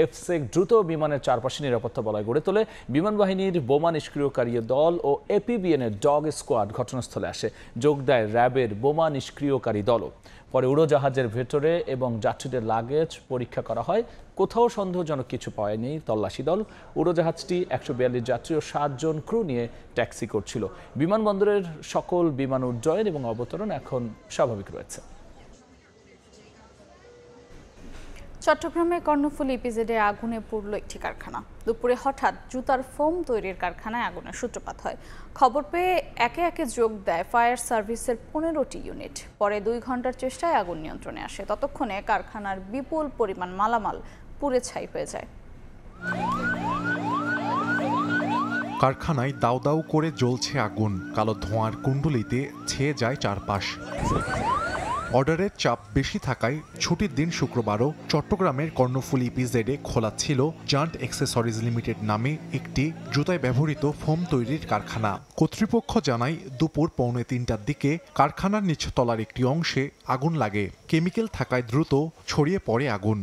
এফসেক দ্রুত বিমানের চারপাশে নিরাপত্তা বলয় গড়ে তোলে। বিমান বাহিনীর বোমা নিষ্ক্রিয়কারী দল ও এপিবিএনের ডগ স্কোয়াড ঘটনাস্থলে আসে। যোগ দেয় র্যাবের বোমা নিষ্ক্রিয়কারী দলও। পরে উড়োজাহাজের ভেতরে এবং যাত্রীদের লাগেজ পরীক্ষা করা হয়। কোথাও সন্দেহজনক কিছু পায়নি তল্লাশি দল। উড়োজাহাজটি 142 যাত্রী ও 7 জন ক্রু নিয়ে ট্যাক্সি করছিল। বিমানবন্দরের সকল বিমান উড্ডয়ন এবং অবতরণ এখন স্বাভাবিক রয়েছে। চট্টগ্রামে কর্ণফুলী ইপিজেডে আগুনে পুড়ল একটি কারখানা। দুপুরে হঠাৎ জুতার ফোম তৈরির কারখানায় আগুনের সূত্রপাত হয়। খবর পেয়ে একে একে যোগ দেয় ফায়ার সার্ভিসের 15টি ইউনিট। পরে 2 ঘন্টার চেষ্টায় আগুন নিয়ন্ত্রণে আসে। ততক্ষণে কারখানার বিপুল পরিমাণ মালামাল পুড়ে ছাই হয়ে যায়। কারখানায় দাউ দাউ করে জ্বলছে আগুন। কালো ধোঁয়ার কুণ্ডলিতে ছেয়ে যায় চারপাশ। অর্ডারের চাপ বেশি থাকায় ছুটির দিন শুক্রবারও চট্টগ্রামের কর্ণফুলী ইপিজেডে খোলা ছিল জান্ট অ্যাক্সেসরিজ লিমিটেড নামে একটি জুতায় ব্যবহৃত ফোম তৈরির কারখানা। কর্তৃপক্ষ জানায় দুপুর 2:45টার দিকে কারখানার নিচতলার একটি অংশে আগুন লাগে। কেমিক্যাল থাকায় দ্রুত ছড়িয়ে পড়ে আগুন।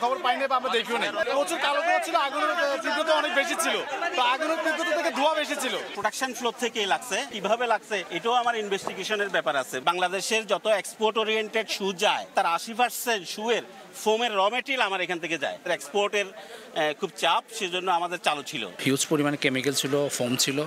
খবর পাইনি বা আমরা দেখিও নাই। প্রচুর কালো ধোঁয়া ছিল, আগুনের তীব্রতা অনেক বেশি ছিল, তো আগুনের তীব্রতা থেকে ধোঁয়া বেশি ছিল। প্রোডাকশন ফ্লো থেকে লাগছে, কিভাবে লাগছে এটাও আমার ইনভেস্টিগেশনের ব্যাপার আছে। বাংলাদেশের যত এক্সপোর্ট ওরিয়েন্টেড শু যায় তার 80% শুয়ের ফোমের র মেটেরিয়াল আমার এখান থেকে যায়। এক্সপোর্টের খুব চাপ, সেজন্য আমাদের চালু ছিল। হিউজ পরিমাণে কেমিক্যাল ছিল, ফোম ছিল।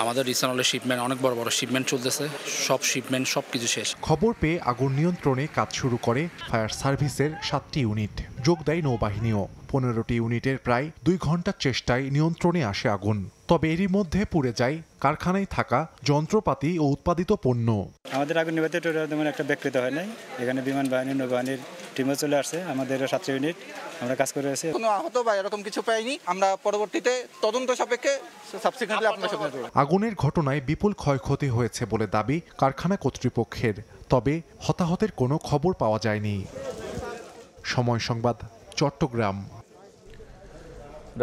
আমাদের রিসানলের শিপমেন্ট, অনেক বড় বড় শিপমেন্ট চলতেছে, সব শিপমেন্ট সব কিছু শেষ। খবর পেয়ে আগুন নিয়ন্ত্রণে কাজ শুরু করে ফায়ার সার্ভিসের 7টি ইউনিট। যোগ দেয় নৌবাহিনীও। 15টি ইউনিটের প্রায় 2 ঘন্টার চেষ্টায় নিয়ন্ত্রণে আসে আগুন। তবে এরই মধ্যে পুড়ে যায় কারখানায় থাকা যন্ত্রপাতি ও উৎপাদিত পণ্য। আমাদের আগুন নিভাতে তেমন একটা ব্যাকৃত হয় নাই। এখানে বিমান বাহিনী, নৌবাহিনীর টিমও চলে আসছে। আমাদের 7 ইউনিট আমরা কাজ করে আছি। কোনো আহত বা এরকম কিছু পাইনি। আমরা পরবর্তীতে তদন্ত সাপেক্ষে সাবসিকুয়েন্টলি আপনার সামনে দেব। আগুনের ঘটনায় বিপুল ক্ষয়ক্ষতি হয়েছে বলে দাবি কারখানা কর্তৃপক্ষের। তবে হতাহতের কোনো খবর পাওয়া যায়নি। সময় সংবাদ, চট্টগ্রাম।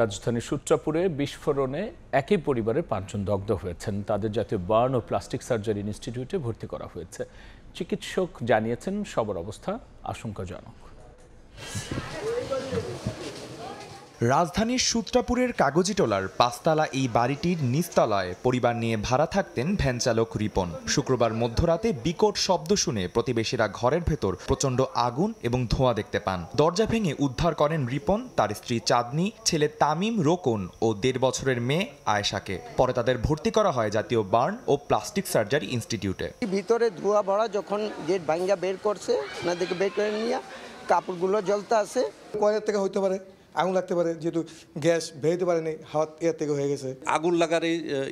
রাজধানীর সূত্রাপুরে বিস্ফোরণে একই পরিবারের 5 জন দগ্ধ হয়েছেন। তাদের জাতীয় বার্ন ও প্লাস্টিক সার্জারি ইনস্টিটিউটে ভর্তি করা হয়েছে। চিকিৎসক জানিয়েছেন সবার অবস্থা আশঙ্কাজনক। রাজধানীর সূত্রাপুরের কাগজিটোলার 5তলা এই বাড়িটির নিচতলায় পরিবার নিয়ে ভাড়া থাকতেন ভ্যানচালক রিপন। শুক্রবার মধ্যরাতে বিকট শব্দ শুনে প্রতিবেশীরা ঘরের ভেতর প্রচণ্ড আগুন এবং ধোঁয়া দেখতে পান। দরজা ভেঙে উদ্ধার করেন রিপন, তার স্ত্রী চাঁদনি, ছেলে তামিম, রোকন ও 1.5 বছরের মেয়ে আয়েশাকে। পরে তাদের ভর্তি করা হয় জাতীয় বার্ন ও প্লাস্টিক সার্জারি ইনস্টিটিউটে। ভিতরে ধোঁয়া ভরা, যখন গেট ভাঙ্গা বের করছে না দেখে বের করে নিয়ে কাপড়গুলো জ্বলতে আছে। কয়ের থেকে হইতে পারে, আগুন লাগতে পারে, যেহেতু গ্যাস বেরোতে পারেনি, হাত এর থেকে হয়ে গেছে। আগুন লাগার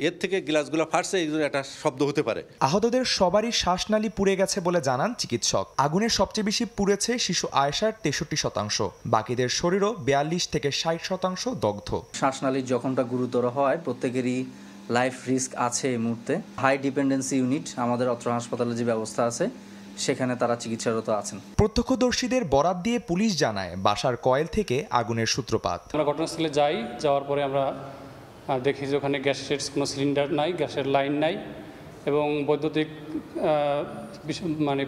এর থেকে গ্লাসগুলো ফাটছে, এই জন্য একটা শব্দ হতে পারে। আহতদের সবারই শ্বাসনালী পুড়ে গেছে বলে জানান চিকিৎসক। আগুনের সবচেয়ে বেশি পুড়েছে শিশু আয়েশার 63%, বাকিদের শরীরও 42 থেকে 60% দগ্ধ। শ্বাসনালীর জখমটা গুরুতর হয়, প্রত্যেকেরই লাইফ রিস্ক আছে এই মুহূর্তে। হাই ডিপেন্ডেন্সি ইউনিট আমাদের অত্র হাসপাতালে যে ব্যবস্থা আছে সেখানে তারা চিকিৎসারত আছেন। প্রত্যক্ষদর্শীদের বরাত দিয়ে পুলিশ জানায় বাসার কয়েল থেকে আগুনের সূত্রপাত। আমরা ঘটনাস্থলে যাওয়ার পরে আমরা দেখি যে ওখানে গ্যাসের কোনো সিলিন্ডার নাই, গ্যাসের লাইন নাই এবং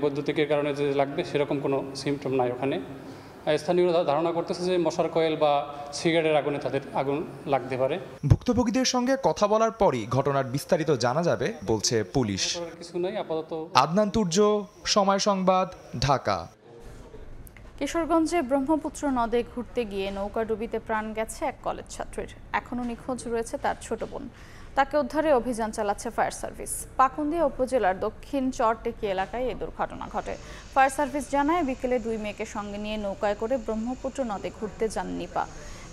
বৈদ্যুতিকের কারণে যে লাগবে সেরকম কোনো সিমটম নাই ওখানে। স্থানীয়রা ধারণা করতেছে যে মশার কয়েল বা সিগারেটের আগুনে তাদের আগুন লাগতে পারে। ভুক্তভোগীদের সঙ্গে কথা বলার পরই ঘটনার বিস্তারিত জানা যাবে বলছে পুলিশ। কিছু নাই আপাতত। আদনান তুর্য, সময় সংবাদ, ঢাকা। কিশোরগঞ্জে ব্রহ্মপুত্র নদে ঘুরতে গিয়ে নৌকাডুবিতে প্রাণ গেছে এক কলেজ ছাত্রীর। এখনও নিখোঁজ রয়েছে তার ছোট বোন। তাকে উদ্ধারে অভিযান চালাচ্ছে ফায়ার সার্ভিস। পাকুন্দিয়া উপজেলার দক্ষিণ চরটেকি এলাকায় এই দুর্ঘটনা ঘটে। ফায়ার সার্ভিস জানায় বিকেলে 2 মেয়েকে সঙ্গে নিয়ে নৌকায় করে ব্রহ্মপুত্র নদে ঘুরতে যান নিপা।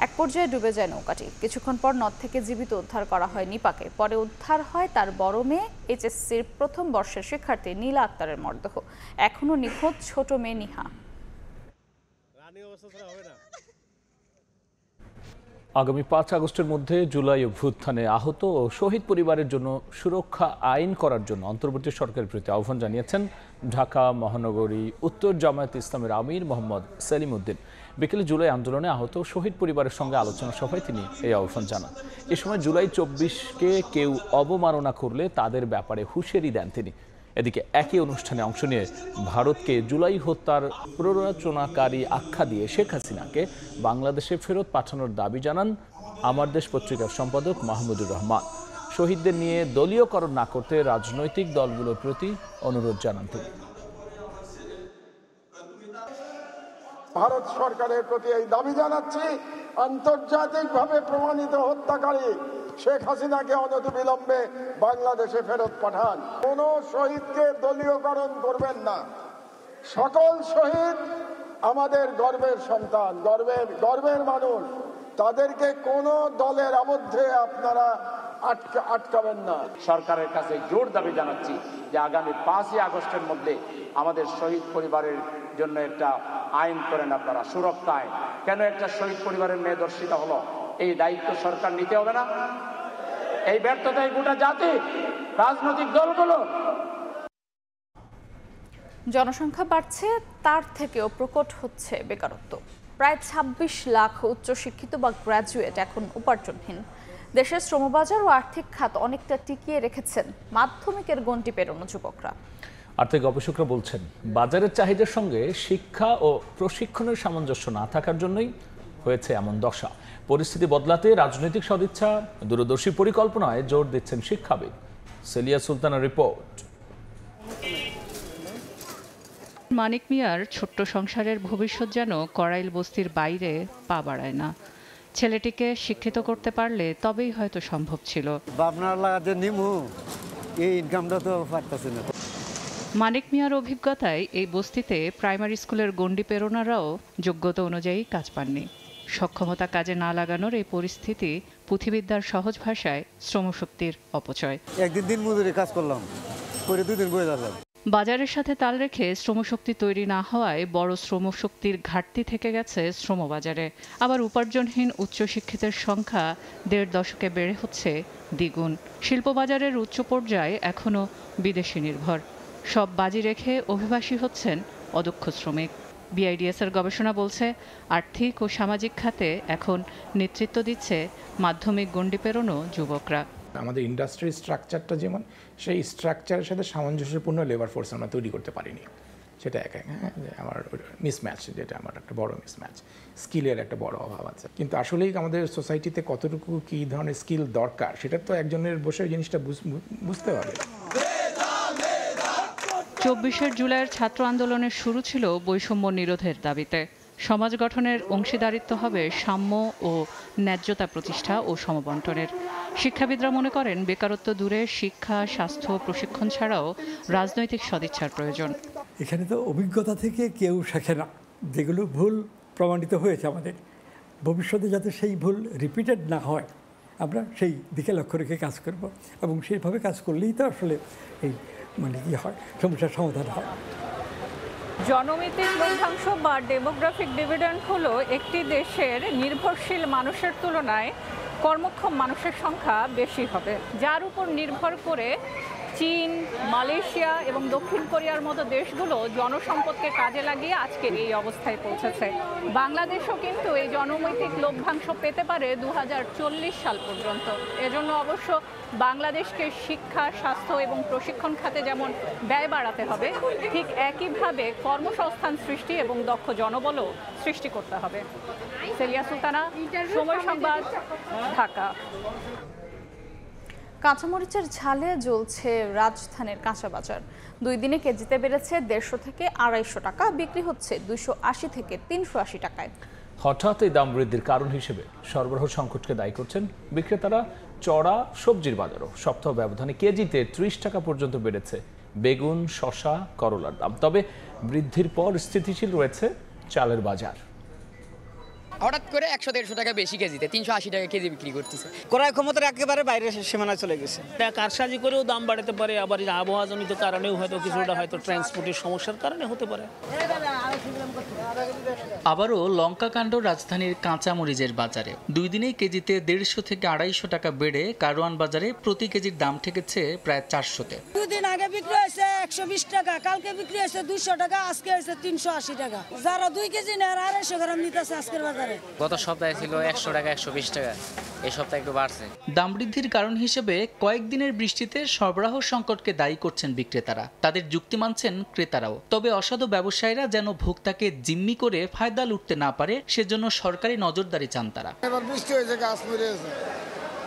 এক পর্যায়ে ডুবে যায় নৌকাটি। কিছুক্ষণ পর নদ থেকে জীবিত উদ্ধার করা হয় নিপাকে। পরে উদ্ধার হয় তার বড় মেয়ে এইচএসসির প্রথম বর্ষের শিক্ষার্থী নীলা আক্তারের মরদেহ। এখনও নিখোঁজ ছোট মেয়ে নিহা। আগামী 5 আগস্টের মধ্যে জুলাই অভ্যুত্থানে আহত ও শহীদ পরিবারের জন্য সুরক্ষা আইন করার জন্য অন্তর্বর্তী সরকারের প্রতি আহ্বান জানিয়েছেন ঢাকা মহানগরী উত্তর জামায়াতে ইসলামের আমির মোহাম্মদ সেলিম উদ্দিন। বিকেলে জুলাই আন্দোলনে আহত শহীদ পরিবারের সঙ্গে আলোচনা সভায় তিনি এই আহ্বান জানান। এ সময় জুলাই 24কে কেউ অবমাননা করলে তাদের ব্যাপারে হুঁশিয়ারি দেন তিনি। এদিকে একই অনুষ্ঠানে অংশ নিয়ে ভারতকে জুলাই হত্যার প্ররোচনাকারী আখ্যা দিয়ে শেখ হাসিনাকে বাংলাদেশে ফেরত পাঠানোর দাবি জানান আমার দেশ পত্রিকার সম্পাদক মাহমুদুর রহমান। শহীদদের নিয়ে দলীয়করণ না করতে রাজনৈতিক দলগুলোর প্রতি অনুরোধ জানান তিনি। ভারত সরকারের প্রতি এই দাবি জানাচ্ছি, আন্তর্জাতিকভাবে প্রমাণিত হত্যাকারী শেখ হাসিনাকে অনতিবিলম্বে বাংলাদেশে ফেরত পাঠান। কোন শহীদকে দলীয়করণ করবেন না। সকল শহীদ আমাদের গর্বের সন্তান, গর্বের মানুষ। তাদেরকে কোন দলের আবদ্ধে আপনারা আটকাবেন না। সরকারের কাছে জোর দাবি জানাচ্ছি যে আগামী 5ই আগস্টের মধ্যে আমাদের শহীদ পরিবারের জন্য একটা আইন করেন আপনারা, সুরক্ষা আইন। কেন একটা শহীদ পরিবারের মেয়ে ধর্ষিত হলো, এই দায়িত্ব সরকার নিতে হবে না? এই ব্যর্থতায় গোটা জাতি, রাজনৈতিক দলগুলো। জনসংখ্যা বাড়ছে, তার থেকেও প্রকট হচ্ছে বেকারত্ব। প্রায় 26 লাখ উচ্চশিক্ষিত বা গ্র্যাজুয়েট এখন উপার্জনহীন। দেশের শ্রমবাজার ও আর্থিক খাত অনেকটা টিকিয়ে রেখেছেন মাধ্যমিকের গণ্ডি পেরোনো যুবকরা। আর্থিক গবেষকরা বলছেন বাজারের চাহিদার সঙ্গে শিক্ষা ও প্রশিক্ষণের সামঞ্জস্য না থাকার জন্যই হয়েছে এমন দশা। পরিস্থিতি বদলাতে রাজনৈতিক সদিচ্ছা, দূরদর্শী পরিকল্পনায় জোর দিচ্ছেন শিক্ষাবিদ। সেলিয়া সুলতানার রিপোর্ট। মানিক মিয়ার ছোট্ট সংসারের ভবিষ্যৎ যেন করাইল বস্তির বাইরে পা বাড়ায় না। ছেলেটিকে শিক্ষিত করতে পারলে তবেই হয়তো সম্ভব ছিল। মানিক মিয়ার অভিজ্ঞতায় এই বস্তিতে প্রাইমারি স্কুলের গণ্ডি পেরোনারাও যোগ্যতা অনুযায়ী কাজ পাননি। সক্ষমতা কাজে না লাগানোর এই পরিস্থিতি পুঁথিবিদ্যার সহজ ভাষায় শ্রমশক্তির অপচয়। একদিন দিন মজুরি কাজ করলাম, করে 2 দিন বয়ে যাবে। বাজারের সাথে তাল রেখে শ্রমশক্তি তৈরি না হওয়ায় বড় শ্রমশক্তির ঘাটতি থেকে গেছে শ্রমবাজারে। আবার উপার্জনহীন উচ্চশিক্ষিতের সংখ্যা 1.5 দশকে বেড়ে হচ্ছে দ্বিগুণ। শিল্পবাজারের উচ্চ পর্যায়ে এখনও বিদেশি নির্ভর। সব বাজি রেখে অভিবাসী হচ্ছেন অদক্ষ শ্রমিক। বিআইডিএসের গবেষণা বলছে আর্থিক ও সামাজিক খাতে এখন নেতৃত্ব দিচ্ছে মাধ্যমিক গণ্ডি পেরোনো যুবকরা। আমাদের ইন্ডাস্ট্রির স্ট্রাকচারটা যেমন, সেই স্ট্রাকচারের সাথে সামঞ্জস্যপূর্ণ লেবার ফোর্স আমরা তৈরি করতে পারিনি। সেটা আমার মিসম্যাচ, যেটা আমার একটা বড় মিসম্যাচ, স্কিলের একটা বড় অভাব আছে। কিন্তু আসলেই আমাদের সোসাইটিতে কতটুকু কী ধরনের স্কিল দরকার সেটা তো একজনের বসে জিনিসটা বুঝতে হবে। 24 জুলাইয়ের ছাত্র আন্দোলনের শুরু ছিল বৈষম্য নিরোধের দাবিতে। সমাজ গঠনের অংশীদারিত্ব হবে সাম্য ও ন্যায্যতা প্রতিষ্ঠা ও সমবন্টনের। শিক্ষাবিদরা মনে করেন বেকারত্ব দূরে শিক্ষা, স্বাস্থ্য, প্রশিক্ষণ ছাড়াও রাজনৈতিক সদিচ্ছার প্রয়োজন। এখানে তো অভিজ্ঞতা থেকে কেউ শেখে না, যেগুলো ভুল প্রমাণিত হয়েছে আমাদের। ভবিষ্যতে যাতে সেই ভুল রিপিটেড না হয়, আমরা সেই দিকে লক্ষ্য রেখে কাজ করব এবং সেইভাবে কাজ করলেই তো আসলে এই কি হয়, সমস্যার সমাধান হয়। জনমিতিক লভ্যাংশ বা ডেমোগ্রাফিক ডিভিডেন্ড হলো একটি দেশের নির্ভরশীল মানুষের তুলনায় কর্মক্ষম মানুষের সংখ্যা বেশি হবে, যার উপর নির্ভর করে চীন, মালয়েশিয়া এবং দক্ষিণ কোরিয়ার মতো দেশগুলো জনসম্পদকে কাজে লাগিয়ে আজকের এই অবস্থায় পৌঁছেছে। বাংলাদেশও কিন্তু এই জনমৈত্রিক লভ্যাংশ পেতে পারে 2040 সাল পর্যন্ত। এজন্য অবশ্য বাংলাদেশকে শিক্ষা, স্বাস্থ্য এবং প্রশিক্ষণ খাতে যেমন ব্যয় বাড়াতে হবে, ঠিক একইভাবে কর্মসংস্থান সৃষ্টি এবং দক্ষ জনবলও সৃষ্টি করতে হবে। সেলিয়া সুলতানা, সময় সংবাদ, ঢাকা। কাঁচামরিচের ঝালে জ্বলছে রাজধানীর কাঁচা বাজার। 2 দিনে কেজিতে বেড়েছে 150 থেকে 250 টাকা, বিক্রি হচ্ছে 280 থেকে 380 টাকায়। হঠাৎ এই দাম বৃদ্ধির কারণ হিসেবে সরবরাহ সংকটকে দায়ী করছেন বিক্রেতারা। চড়া সবজির বাজারও সপ্তাহ ব্যবধানে কেজিতে 30 টাকা পর্যন্ত বেড়েছে বেগুন, শসা, করলার দাম। তবে বৃদ্ধির পর স্থিতিশীল রয়েছে চালের বাজার। হঠাৎ করে 100-150 টাকা বেশি কেজিতে 380 টাকা কেজি বিক্রি করতেছে। ক্রয় ক্ষমতার একেবারে বাইরে সীমানায় চলে গেছে। কারসাজি করেও দাম বাড়াতে পারে, আবার আবহাওয়াজনিত কারণেও হয়তো কিছুটা হয়তো ট্রান্সপোর্টের সমস্যার কারণে হতে পারে। আবারও লঙ্কা কাণ্ড রাজধানীর কাঁচা মরিচের বাজারে। 2 দিনেই কেজিতে 150 থেকে 250 টাকা বেড়ে কারওয়ান বাজারে প্রতি কেজির দাম ঠেকেছে প্রায় 400-তে। 2 দিন আগে বিক্রি হয়েছে 120 টাকা, কালকে বিক্রি হয়েছে 200 টাকা, আজকে হয়েছে 380 টাকা। যারা 2 কেজি নেয় 250 গ্রাম নিতেছে আজকের বাজারে। গত সপ্তাহে ছিল 100 টাকা, 120 টাকা, এই সপ্তাহে একটু বাড়ছে। দাম বৃদ্ধির কারণ হিসেবে কয়েকদিনের বৃষ্টিতে সরবরাহ সংকটকে দায়ী করছেন বিক্রেতারা। তাদের যুক্তি মানছেন ক্রেতারাও। তবে অসাধু ব্যবসায়ীরা যেন ভোক্তাকে জিম্মি করে ফায়দা লুটতে না পারে, সেজন্য সরকারি নজরদারি চান তারা। এবার বৃষ্টি হয়েছে, গাছ মরে গেছে,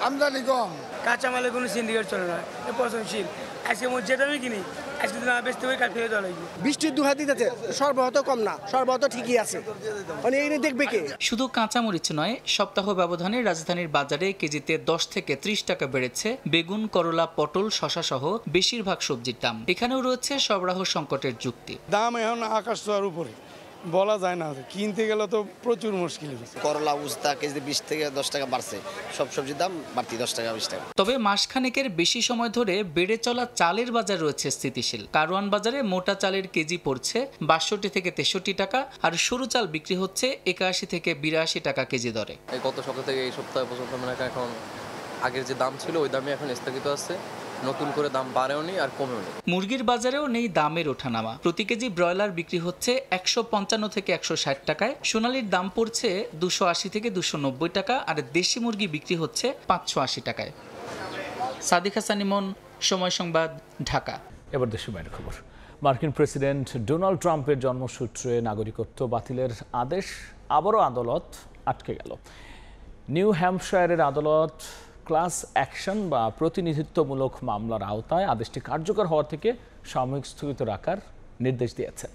আমদানি কম, কাঁচামালের কোনো সিন্ডিকেট চলে না, পচনশীল। আজকে যেটা আমি কিনি আজকে না বেচতে হবে, কাল ফেরত দেওয়া লাগবে। বৃষ্টির দুহাত দিতেছে, সরবরাহ তো কম না, সরবরাহ তো ঠিকই আছে, মানে এই দেখবে কে। শুধু কাঁচামরিচ নয়, সপ্তাহ ব্যবধানে রাজধানীর বাজারে কেজিতে 10 থেকে 30 টাকা বেড়েছে বেগুন, করলা, পটল, শসা সহ বেশিরভাগ সবজির দাম। এখানেও রয়েছে সরবরাহ সংকটের যুক্তি। দাম এখন আকাশ ছোঁয়ার উপরে, বলা যায় না, কিনতে গেলে তো প্রচুর মুশকিল হচ্ছে। করলা উস্তা কেজিতে 20 থেকে 10 টাকা বাড়ছে, সব সবজির দাম বাড়তি 10 টাকা 20 টাকা। তবে মাসখানেকের বেশি সময় ধরে বেড়ে চলা চালের বাজার রয়েছে স্থিতিশীল। কারওয়ান বাজারে মোটা চালের কেজি পড়ছে 62 থেকে 63 টাকা, আর সরু চাল বিক্রি হচ্ছে 81 থেকে 82 টাকা কেজি দরে। গত সপ্তাহ থেকে এই সপ্তাহ পর্যন্ত এখন আগের যে দাম ছিল ওই দামই এখন স্থগিত আছে, নতুন করে দাম বাড়েও নি আর কমেও নি। মুরগির বাজারেও নেই দামের ওঠানামা। প্রতি কেজি ব্রয়লার বিক্রি হচ্ছে 155 থেকে 160 টাকায়, সোনালীর দাম পড়ছে 280 থেকে 290 টাকা, আর দেশি মুরগি বিক্রি হচ্ছে 580 টাকায়। সাদিক হাসান ইমন, সময় সংবাদ, ঢাকা। এবার দেশের বাইরের খবর। মার্কিন প্রেসিডেন্ট ডোনাল্ড ট্রাম্পের জন্মসূত্রে নাগরিকত্ব বাতিলের আদেশ আবারও আদালত আটকে গেল। নিউ হ্যাম্পশায়ারের আদালত ক্লাস অ্যাকশন বা প্রতিনিধিত্বমূলক মামলার আওতায় আদেশটি কার্যকর হওয়া থেকে সাময়িক স্থগিত রাখার নির্দেশ দিয়েছে।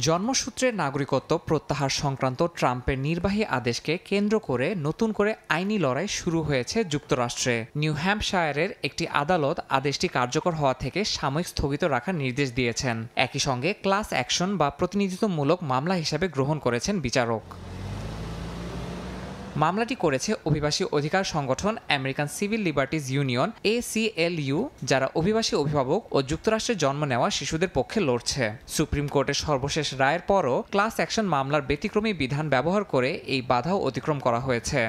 জন্মসূত্রের নাগরিকত্ব প্রত্যাহার সংক্রান্ত ট্রাম্পের নির্বাহী আদেশকে কেন্দ্র করে নতুন করে আইনি লড়াই শুরু হয়েছে যুক্তরাষ্ট্রে। নিউ হ্যাম্পশায়ারের একটি আদালত আদেশটি কার্যকর হওয়া থেকে সাময়িক স্থগিত রাখার নির্দেশ দিয়েছেন। একই সঙ্গে ক্লাস অ্যাকশন বা প্রতিনিধিত্বমূলক মামলা হিসেবে গ্রহণ করেছেন বিচারক। মামলাটি করেছে অভিবাসী অধিকার সংগঠন American civil liberties union ACLU, যারা অভিবাসী অভিভাবক ও যুক্তরাষ্ট্রে জন্ম নেওয়া শিশুদের পক্ষে লড়ছে। সুপ্রিম কোর্টের সর্বশেষ রায়ের পরও ক্লাস অ্যাকশন মামলার ব্যতিক্রমী বিধান ব্যবহার করে এই বাধাও অতিক্রম করা হয়েছে।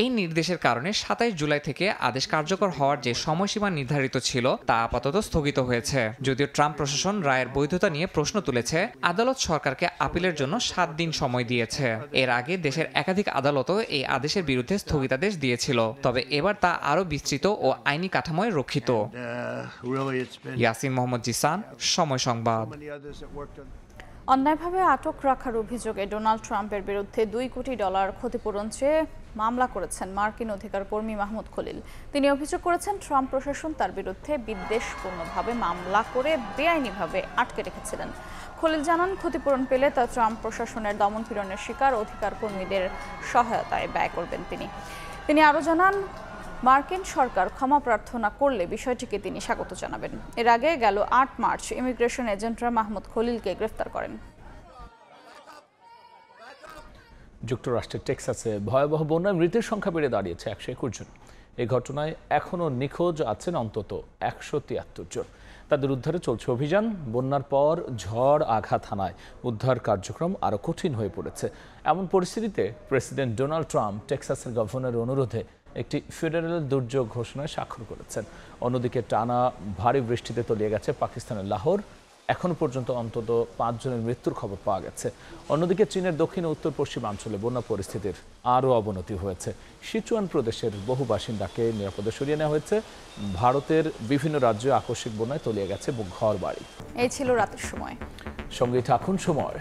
এই নির্দেশের কারণে 27 জুলাই থেকে আদেশ কার্যকর হওয়ার যে সময়সীমা নির্ধারিত ছিল তা আপাতত স্থগিত হয়েছে। যদিও ট্রাম্প প্রশাসন রায়ের বৈধতা নিয়ে প্রশ্ন তুলেছে, আদালত সরকারকে আপিলের জন্য 7 দিন সময় দিয়েছে। এর আগে দেশের একাধিক আদালতও এই আদেশের বিরুদ্ধে স্থগিতাদেশ দিয়েছিল, তবে এবার তা আরও বিস্তৃত ও আইনি কাঠামোয় রক্ষিত। ইয়াসিন মোহাম্মদ জিসান, সময় সংবাদ। অন্যায়ভাবে আটক রাখার অভিযোগে ডোনাল্ড ট্রাম্পের বিরুদ্ধে $2 কোটি ক্ষতিপূরণ চেয়ে মামলা করেছেন মার্কিন অধিকার কর্মী মাহমুদ খলিল। তিনি অভিযোগ করেছেন ট্রাম্প প্রশাসন তার বিরুদ্ধে বিদ্বেষপূর্ণভাবে মামলা করে বেআইনিভাবে আটকে রেখেছিলেন। খলিল জানান, ক্ষতিপূরণ পেলে তা ট্রাম্প প্রশাসনের দমনপীড়নের শিকার অধিকার কর্মীদের সহায়তায় ব্যয় করবেন তিনি আরও জানান, মার্কিন সরকার ক্ষমা প্রার্থনা করলে বিষয়টিকে তিনি স্বাগত জানাবেন। এর আগে গেল 8 মার্চ ইমিগ্রেশন এজেন্টরা মাহমুদ খলিলকে গ্রেফতার করেন। যুক্তরাষ্ট্রের টেক্সাসে ভয়াবহ বন্যায় মৃতের সংখ্যা বেড়ে দাঁড়িয়েছে 121 জন। এই ঘটনায় এখনও নিখোঁজ আছেন অন্তত 173 জন। তাদের উদ্ধারে চলছে অভিযান। বন্যার পর ঝড় আঘাত হানায় উদ্ধার কার্যক্রম আরও কঠিন হয়ে পড়েছে। এমন পরিস্থিতিতে প্রেসিডেন্ট ডোনাল্ড ট্রাম্প টেক্সাসের গভর্নরের অনুরোধে একটি ফেডারেল দুর্যোগ ঘোষণায় স্বাক্ষর করেছেন। অন্যদিকে টানা ভারী বৃষ্টিতে তলিয়ে গেছে পাকিস্তানের লাহোর। এখন পর্যন্ত অন্তত 5 জনের মৃত্যুর খবর পাওয়া গেছে। অন্যদিকে চীনের দক্ষিণ ও উত্তর পশ্চিমাঞ্চলে বন্যা পরিস্থিতির আরও অবনতি হয়েছে। সিচুয়ান প্রদেশের বহু বাসিন্দাকে নিরাপদে সরিয়ে নেওয়া হয়েছে। ভারতের বিভিন্ন রাজ্যে আকস্মিক বন্যায় তলিয়ে গেছে ঘর বাড়ি। এই ছিল রাতের সময়। সঙ্গে থাকুন সময়।